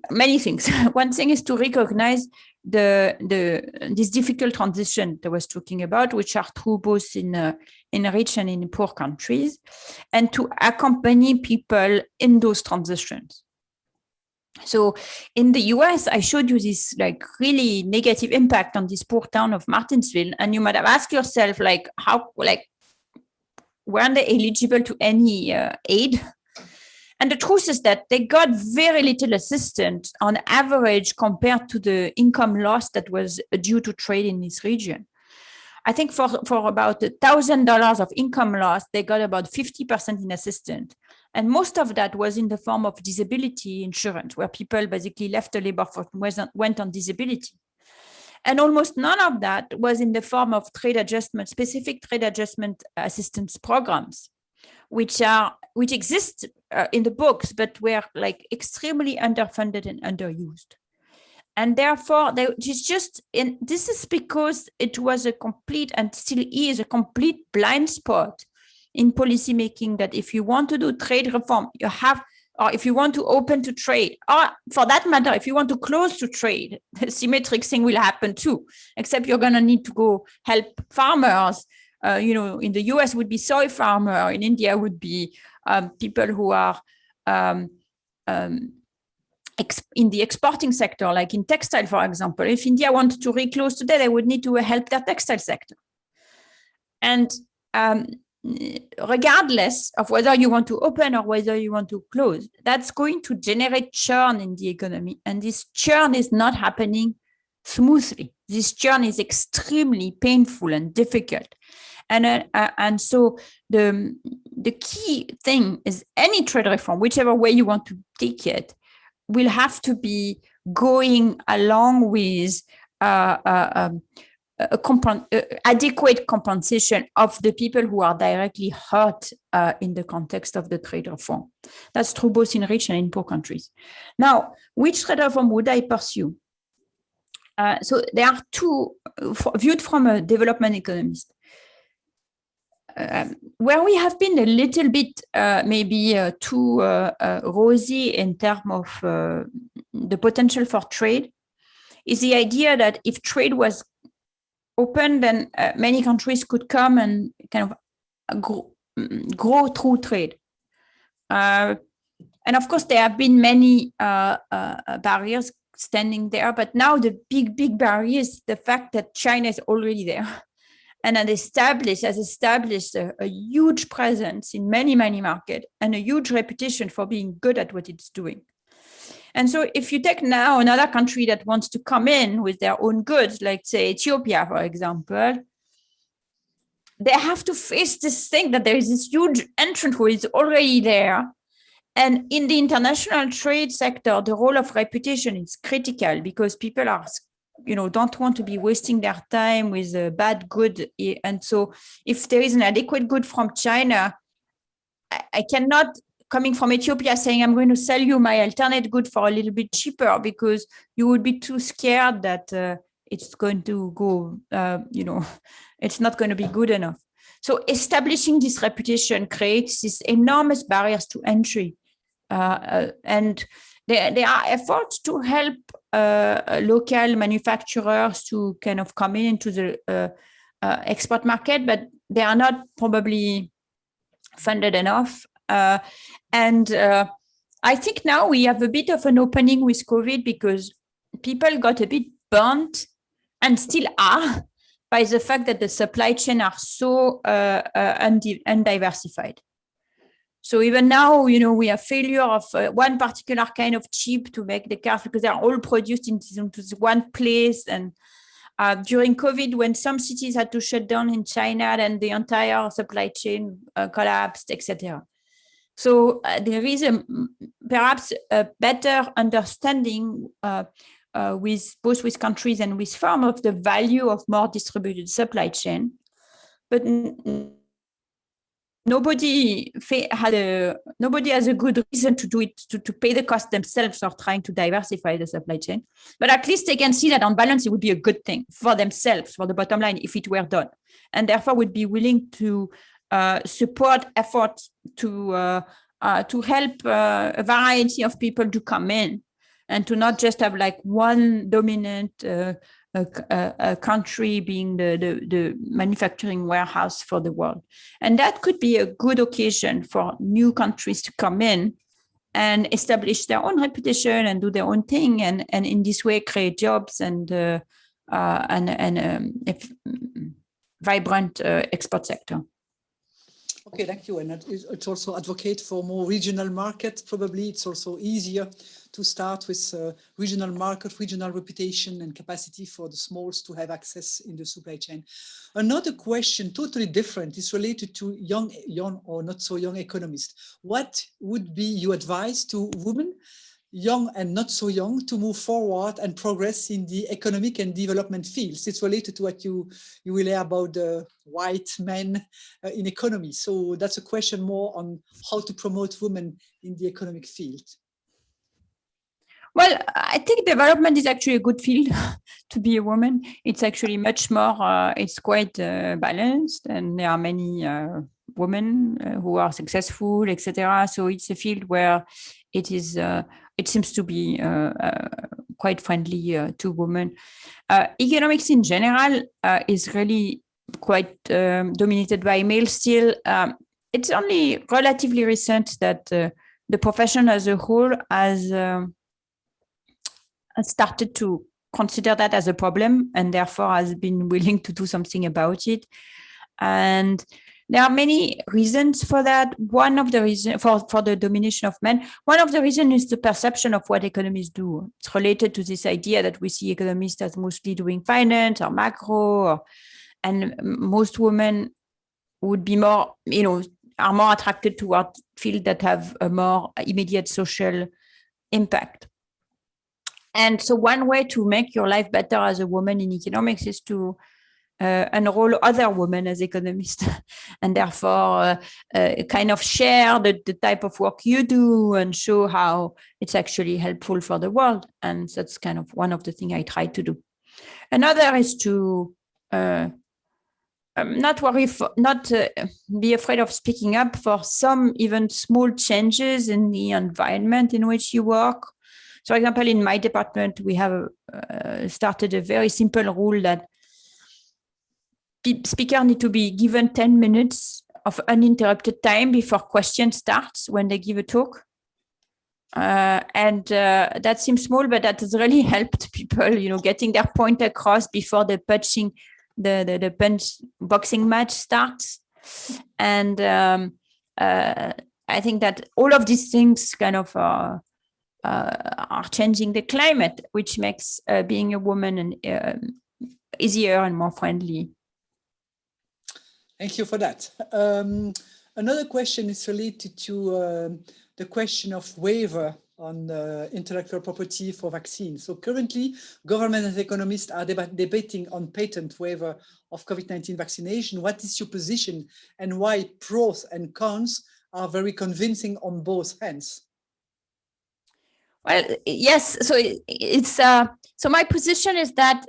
many things. One thing is to recognize this difficult transition that I was talking about, which are true both in rich and in poor countries, and to accompany people in those transitions. So in the US, I showed you this like really negative impact on this poor town of Martinsville, and you might have asked yourself like weren't they eligible to any aid? And the truth is that they got very little assistance on average compared to the income loss that was due to trade in this region. I think for about $1,000 of income loss, they got about 50% in assistance. And most of that was in the form of disability insurance, where people basically left the labor force and went on disability. And almost none of that was in the form of trade adjustment, specific trade adjustment assistance programs, which exist in the books, but were like extremely underfunded and underused. And therefore, this is because it was a complete, and still is a complete blind spot in policymaking, that if you want to do trade reform, you have, or if you want to open to trade, or for that matter, if you want to close to trade, the symmetric thing will happen too, except you're going to need to go help farmers. In the US would be soy farmer, in India would be people who are in the exporting sector, like in textile, for example. If India wanted to reclose today, they would need to help their textile sector. And regardless of whether you want to open or whether you want to close, that's going to generate churn in the economy. And this churn is not happening smoothly. This churn is extremely painful and difficult. And so the key thing is any trade reform, whichever way you want to take it, will have to be going along with adequate compensation of the people who are directly hurt in the context of the trade reform. That's true both in rich and in poor countries. Now, which trade reform would I pursue? So there are two, viewed from a development economist. Where we have been a little bit maybe too rosy in terms of the potential for trade is the idea that if trade was open, then many countries could come and kind of grow through trade. And of course, there have been many barriers standing there, but now the big barrier is the fact that China is already there. And has established a huge presence in many markets and a huge reputation for being good at what it's doing. And so if you take now another country that wants to come in with their own goods, like say Ethiopia, for example, they have to face this thing that there is this huge entrant who is already there. And in the international trade sector, the role of reputation is critical because people are don't want to be wasting their time with a bad good. And so if there is an adequate good from China, I cannot, coming from Ethiopia, saying I'm going to sell you my alternate good for a little bit cheaper, because you would be too scared that it's going to go, it's not going to be good enough. So establishing this reputation creates these enormous barriers to entry. And there are efforts to help local manufacturers to kind of come into the export market, but they are not probably funded enough. And I think now we have a bit of an opening with COVID, because people got a bit burnt, and still are, by the fact that the supply chain are so undiversified. So even now, we have failure of one particular kind of chip to make the cars, because they're all produced into this one place. And during COVID, when some cities had to shut down in China, then the entire supply chain collapsed, etc. So there is perhaps a better understanding with both with countries and with firms of the value of more distributed supply chain, but nobody has a good reason to do it, to pay the cost themselves of trying to diversify the supply chain. But at least they can see that on balance, it would be a good thing for themselves, for the bottom line, if it were done. And therefore would be willing to support efforts to help a variety of people to come in, and to not just have like one dominant a country being the manufacturing warehouse for the world. And that could be a good occasion for new countries to come in and establish their own reputation and do their own thing, and in this way create jobs and vibrant export sector. Okay, thank you. And it's also advocate for more regional markets. Probably it's also easier to start with regional market, regional reputation and capacity for the smalls to have access in the supply chain. Another question, totally different, is related to young or not so young economists. What would be your advice to women, young and not so young, to move forward and progress in the economic and development fields? It's related to what you will hear about the white men in economy. So that's a question more on how to promote women in the economic field. Well, I think development is actually a good field to be a woman. It's actually much more, it's quite balanced, and there are many women who are successful, etc. So it's a field where it is, it seems to be quite friendly to women. Economics in general is really quite dominated by males still. It's only relatively recent that the profession as a whole has started to consider that as a problem, and therefore has been willing to do something about it. And there are many reasons for that. One of the reasons for the domination of men, one of the reasons is the perception of what economists do. It's related to this idea that we see economists as mostly doing finance or macro, and most women would be more, are more attracted toward fields that have a more immediate social impact. And so one way to make your life better as a woman in economics is to enroll other women as economists, and therefore kind of share the type of work you do and show how it's actually helpful for the world. And that's kind of one of the things I try to do. Another is to not be afraid of speaking up for some even small changes in the environment in which you work. So, for example, in my department, we have started a very simple rule that speakers need to be given 10 minutes of uninterrupted time before question starts when they give a talk. And that seems small, but that has really helped people, getting their point across before the boxing match starts. And I think that all of these things kind of are changing the climate, which makes being a woman easier and more friendly. Thank you for that. Another question is related to the question of waiver on intellectual property for vaccines. So currently, government and economists are debating on patent waiver of COVID-19 vaccination. What is your position and why pros and cons are very convincing on both ends? Well, yes. So it's so my position is that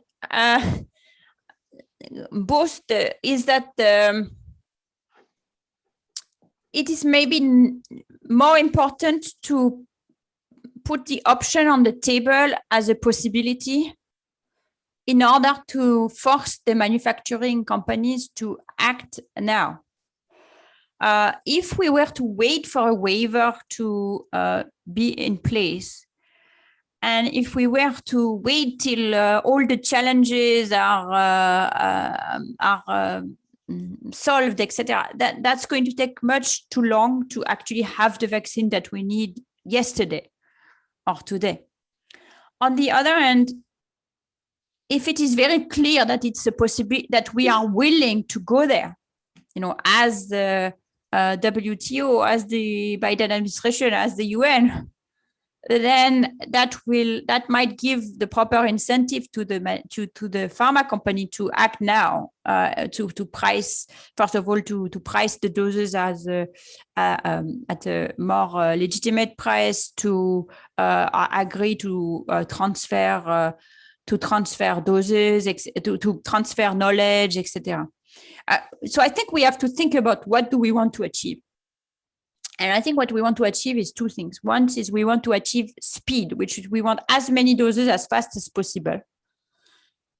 it is maybe more important to put the option on the table as a possibility in order to force the manufacturing companies to act now. If we were to wait for a waiver to be in place, and if we were to wait till all the challenges are solved, etc., that's going to take much too long to actually have the vaccine that we need yesterday or today. On the other hand, if it is very clear that it's a possibility, that we are willing to go there, you know, as the WTO, as the Biden administration, as the UN, then that might give the proper incentive to the pharma company to act now, to price, first of all, to price the doses as at a more legitimate price, to agree to transfer doses, to transfer knowledge, etc. So I think we have to think about what do we want to achieve. And I think what we want to achieve is two things. One is we want to achieve speed, which is we want as many doses as fast as possible.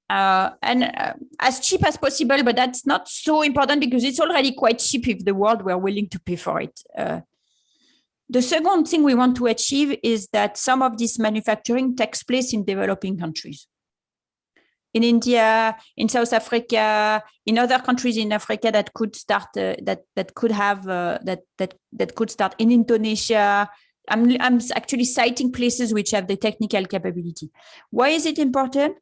And as cheap as possible, but that's not so important because it's already quite cheap if the world were willing to pay for it. The second thing we want to achieve is that some of this manufacturing takes place in developing countries. In India, in South Africa, in other countries in Africa that could start that could start in Indonesia. I'm actually citing places which have the technical capability. Why is it important?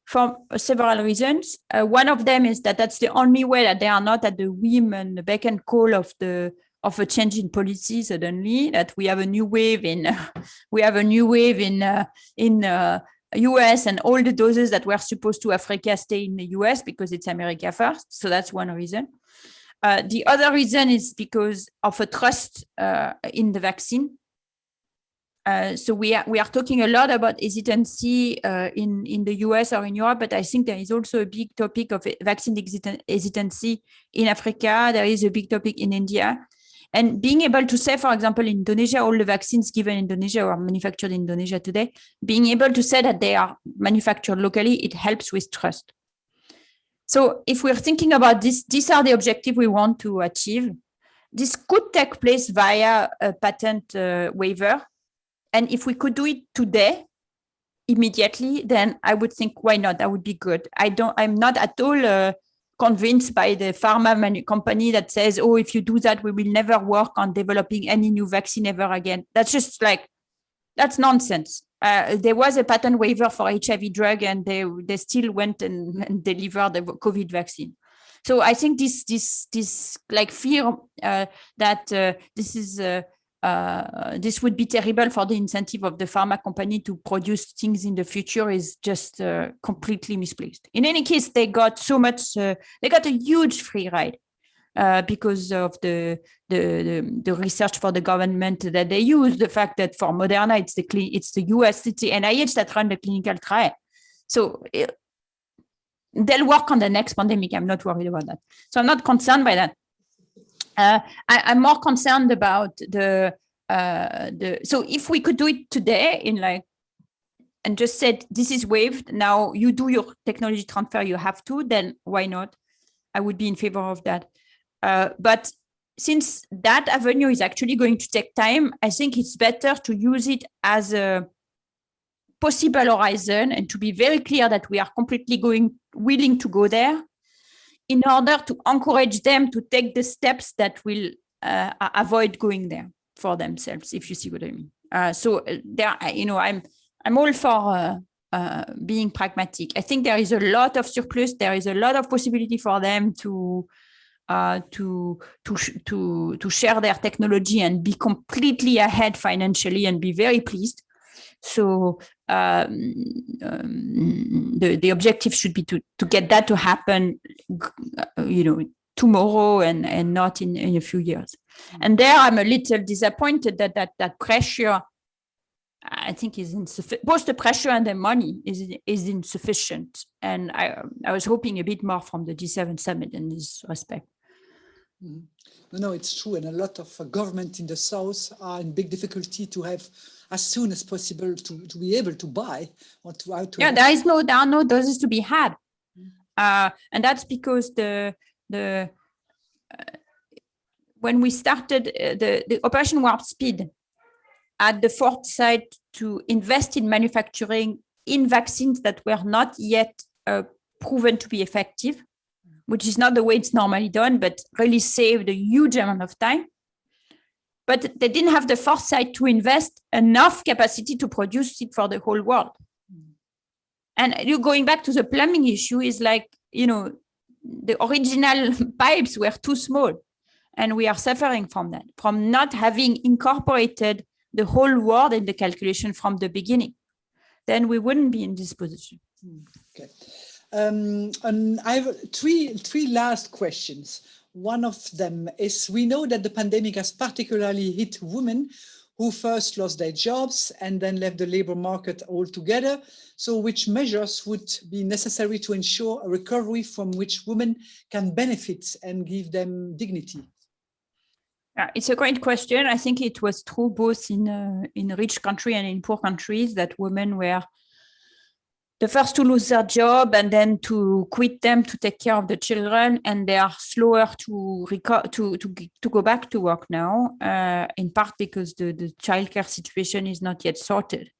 For several reasons. One of them is that that's the only way that they are not at the whim and the beck and call of a change in policy suddenly. That we have a new wave in US, and all the doses that were supposed to Africa stay in the US because it's America first. So that's one reason. The other reason is because of a trust in the vaccine. So we are talking a lot about hesitancy in the US or in Europe, but I think there is also a big topic of vaccine hesitancy in Africa. There is a big topic in India. And being able to say, for example, in Indonesia, all the vaccines given in Indonesia or manufactured in Indonesia today, being able to say that they are manufactured locally, it helps with trust. So if we're thinking about this, these are the objectives we want to achieve. This could take place via a patent waiver. And if we could do it today, immediately, then I would think, why not? That would be good. I'm not at all convinced by the pharma company that says, oh, if you do that, we will never work on developing any new vaccine ever again. That's just that's nonsense. There was a patent waiver for HIV drug, and they still went and delivered the COVID vaccine. So I think this fear that this would be terrible for the incentive of the pharma company to produce things in the future is just completely misplaced. In any case, they got they got a huge free ride because of the research for the government that they use, the fact that for Moderna, it's the US, it's the NIH that run the clinical trial. So they'll work on the next pandemic. I'm not worried about that. So I'm not concerned by that. I'm more concerned about so if we could do it today and just said, this is waived, now you do your technology transfer, you have to, then why not? I would be in favor of that. But since that avenue is actually going to take time, I think it's better to use it as a possible horizon and to be very clear that we are completely willing to go there, in order to encourage them to take the steps that will avoid going there for themselves, if you see what I mean. So there, I'm all for being pragmatic. I think there is a lot of surplus. There is a lot of possibility for them to to share their technology and be completely ahead financially and be very pleased. So the objective should be to get that to happen, tomorrow and not in a few years. And there I'm a little disappointed that pressure, I think, is insufficient. Both the pressure and the money is insufficient. And I was hoping a bit more from the G7 summit in this respect. Mm-hmm. No, it's true. And a lot of government in the South are in big difficulty to have as soon as possible to be able to buy or to out. Yeah, there are no doses to be had. And that's because when we started the Operation Warp Speed, had the foresight to invest in manufacturing in vaccines that were not yet proven to be effective, which is not the way it's normally done, but really saved a huge amount of time. But they didn't have the foresight to invest enough capacity to produce it for the whole world. And going back to the plumbing issue is like, the original pipes were too small. And we are suffering from that, from not having incorporated the whole world in the calculation from the beginning. Then we wouldn't be in this position. Okay. And I have three last questions. One of them is, we know that the pandemic has particularly hit women who first lost their jobs and then left the labor market altogether. So which measures would be necessary to ensure a recovery from which women can benefit and give them dignity? It's a great question. I think it was true both in rich countries and in poor countries that women were the first to lose their job and then to quit them to take care of the children, and they are slower to go back to work now, in part because the childcare situation is not yet sorted.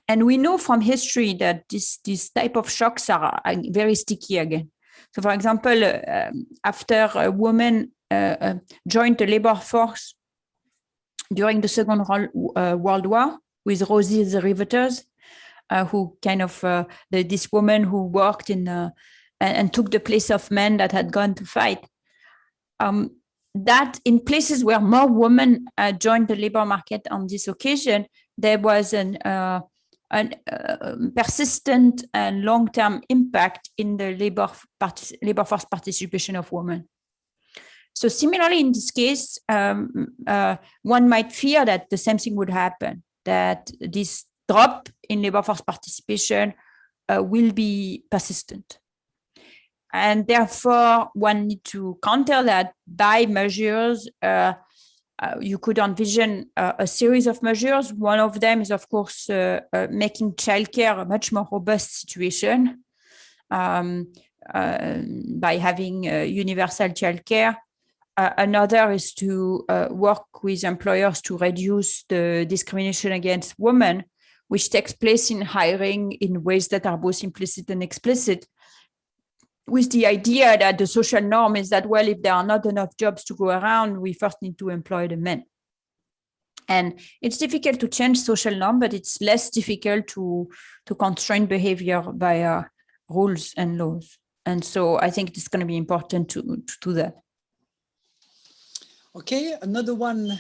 And we know from history that this type of shocks are very sticky again. So, for example, after a woman joined the labor force during the Second World War with Rosie the Riveters, who kind of this woman who worked in and took the place of men that had gone to fight. That in places where more women joined the labor market on this occasion, there was an persistent and long-term impact in the labor force participation of women. So similarly, in this case, one might fear that the same thing would happen, that this drop in labor force participation will be persistent. And therefore, one needs to counter that by measures. You could envision a series of measures. One of them is, of course, making childcare a much more robust situation by having universal childcare. Another is to work with employers to reduce the discrimination against women, which takes place in hiring in ways that are both implicit and explicit, with the idea that the social norm is that, well, if there are not enough jobs to go around, we first need to employ the men. And it's difficult to change social norm, but it's less difficult to constrain behavior by rules and laws. And so I think it's going to be important to do that. Okay, another one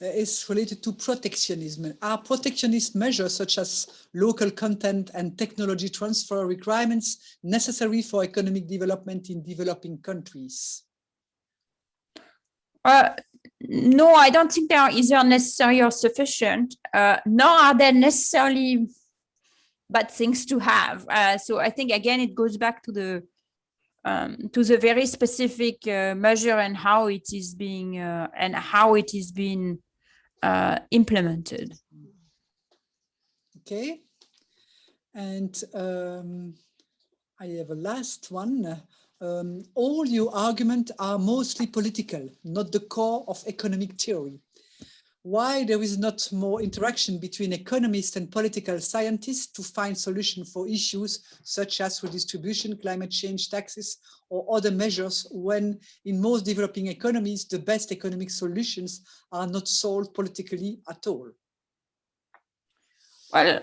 is related to protectionism. Are protectionist measures such as local content and technology transfer requirements necessary for economic development in developing countries? No, I don't think they are either necessary or sufficient, nor are they necessarily bad things to have. So I think, again, it goes back to the very specific measure and how it is being implemented. Okay, and I have a last one. All your arguments are mostly political, not the core of economic theory. Why there is not more interaction between economists and political scientists to find solutions for issues such as redistribution, climate change, taxes, or other measures, when in most developing economies, the best economic solutions are not solved politically at all? Well,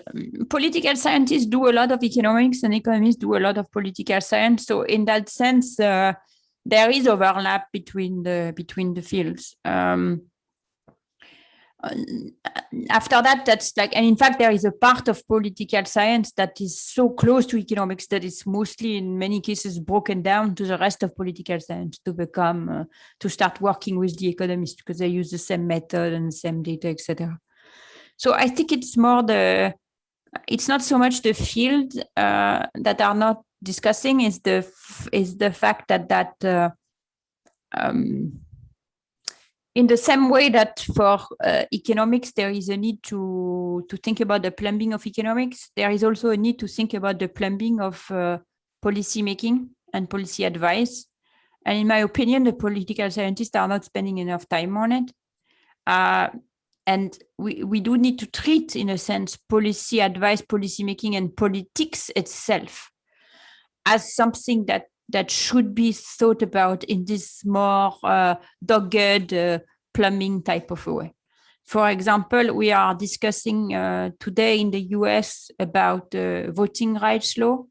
political scientists do a lot of economics and economists do a lot of political science. So in that sense, there is overlap between the fields. After that, that's like, and in fact, there is a part of political science that is so close to economics that is mostly, in many cases, broken down to the rest of political science to become, to start working with the economists because they use the same method and the same data, etc. So I think it's more it's not so much the field that are not discussing, is the fact that in the same way that for economics, there is a need to think about the plumbing of economics, there is also a need to think about the plumbing of policy making and policy advice. And in my opinion, the political scientists are not spending enough time on it. And we do need to treat, in a sense, policy advice, policy making, and politics itself as something that should be thought about in this more dogged plumbing type of a way. For example, we are discussing today in the US about voting rights law.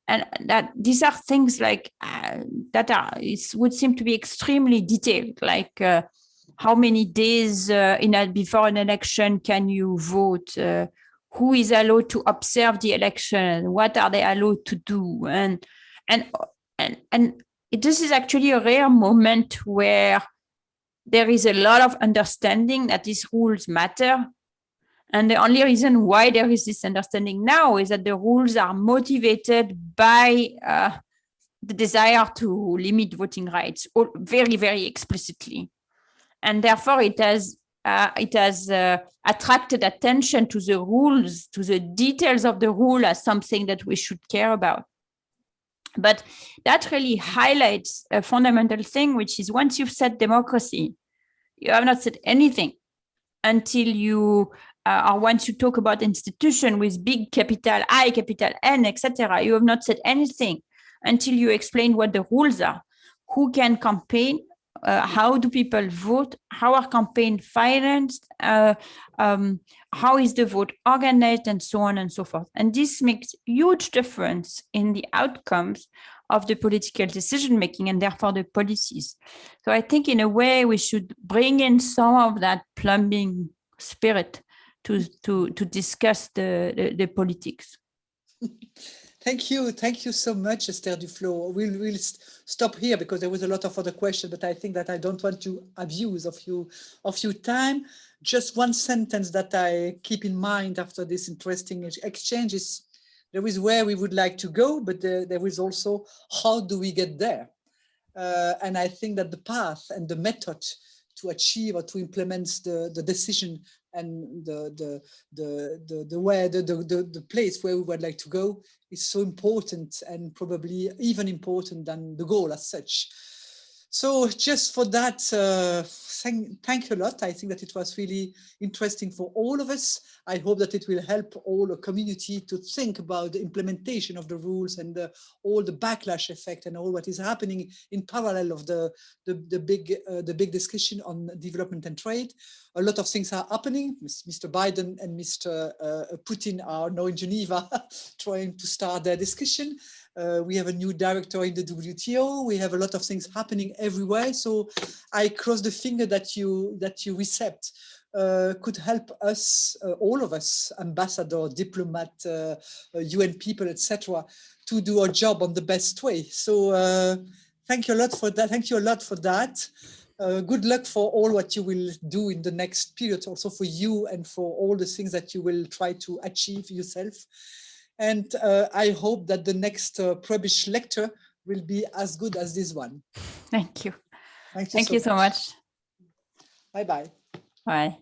And that these are things like it would seem to be extremely detailed, like how many days before an election can you vote? Who is allowed to observe the election? What are they allowed to do? And this is actually a rare moment where there is a lot of understanding that these rules matter. And the only reason why there is this understanding now is that the rules are motivated by the desire to limit voting rights very, very explicitly. And therefore, it has attracted attention to the rules, to the details of the rule as something that we should care about. But that really highlights a fundamental thing, which is once you've said democracy, you have not said anything until you, or once you talk about institution with big capital I, capital N, etc., you have not said anything until you explain what the rules are, who can campaign, how do people vote, how are campaign financed, how is the vote organized, and so on and so forth. And this makes huge difference in the outcomes of the political decision-making and therefore the policies. So I think in a way we should bring in some of that plumbing spirit to discuss the politics. Thank you so much, Esther Duflo. We'll stop here because there was a lot of other questions, but I think that I don't want to abuse of your time. Just one sentence that I keep in mind after this interesting exchange is, there is where we would like to go, but there is also how do we get there? And I think that the path and the method to achieve or to implement the decision and the place where we would like to go is so important, and probably even important than the goal as such. So just for that, thank you a lot. I think that it was really interesting for all of us. I hope that it will help all the community to think about the implementation of the rules and all the backlash effect and all what is happening in parallel of the big discussion on development and trade. A lot of things are happening. Mr. Biden and Mr. Putin are now in Geneva trying to start their discussion. We have a new director in the WTO. We have a lot of things happening everywhere. So I cross the finger that you recept could help us, all of us, ambassador, diplomat, UN people, etc., to do our job on the best way. So thank you a lot for that. Thank you a lot for that. Good luck for all what you will do in the next period, also for you and for all the things that you will try to achieve yourself. And I hope that the next Prebisch Lecture will be as good as this one. Thank you. Thank you so much. Bye-bye. Bye.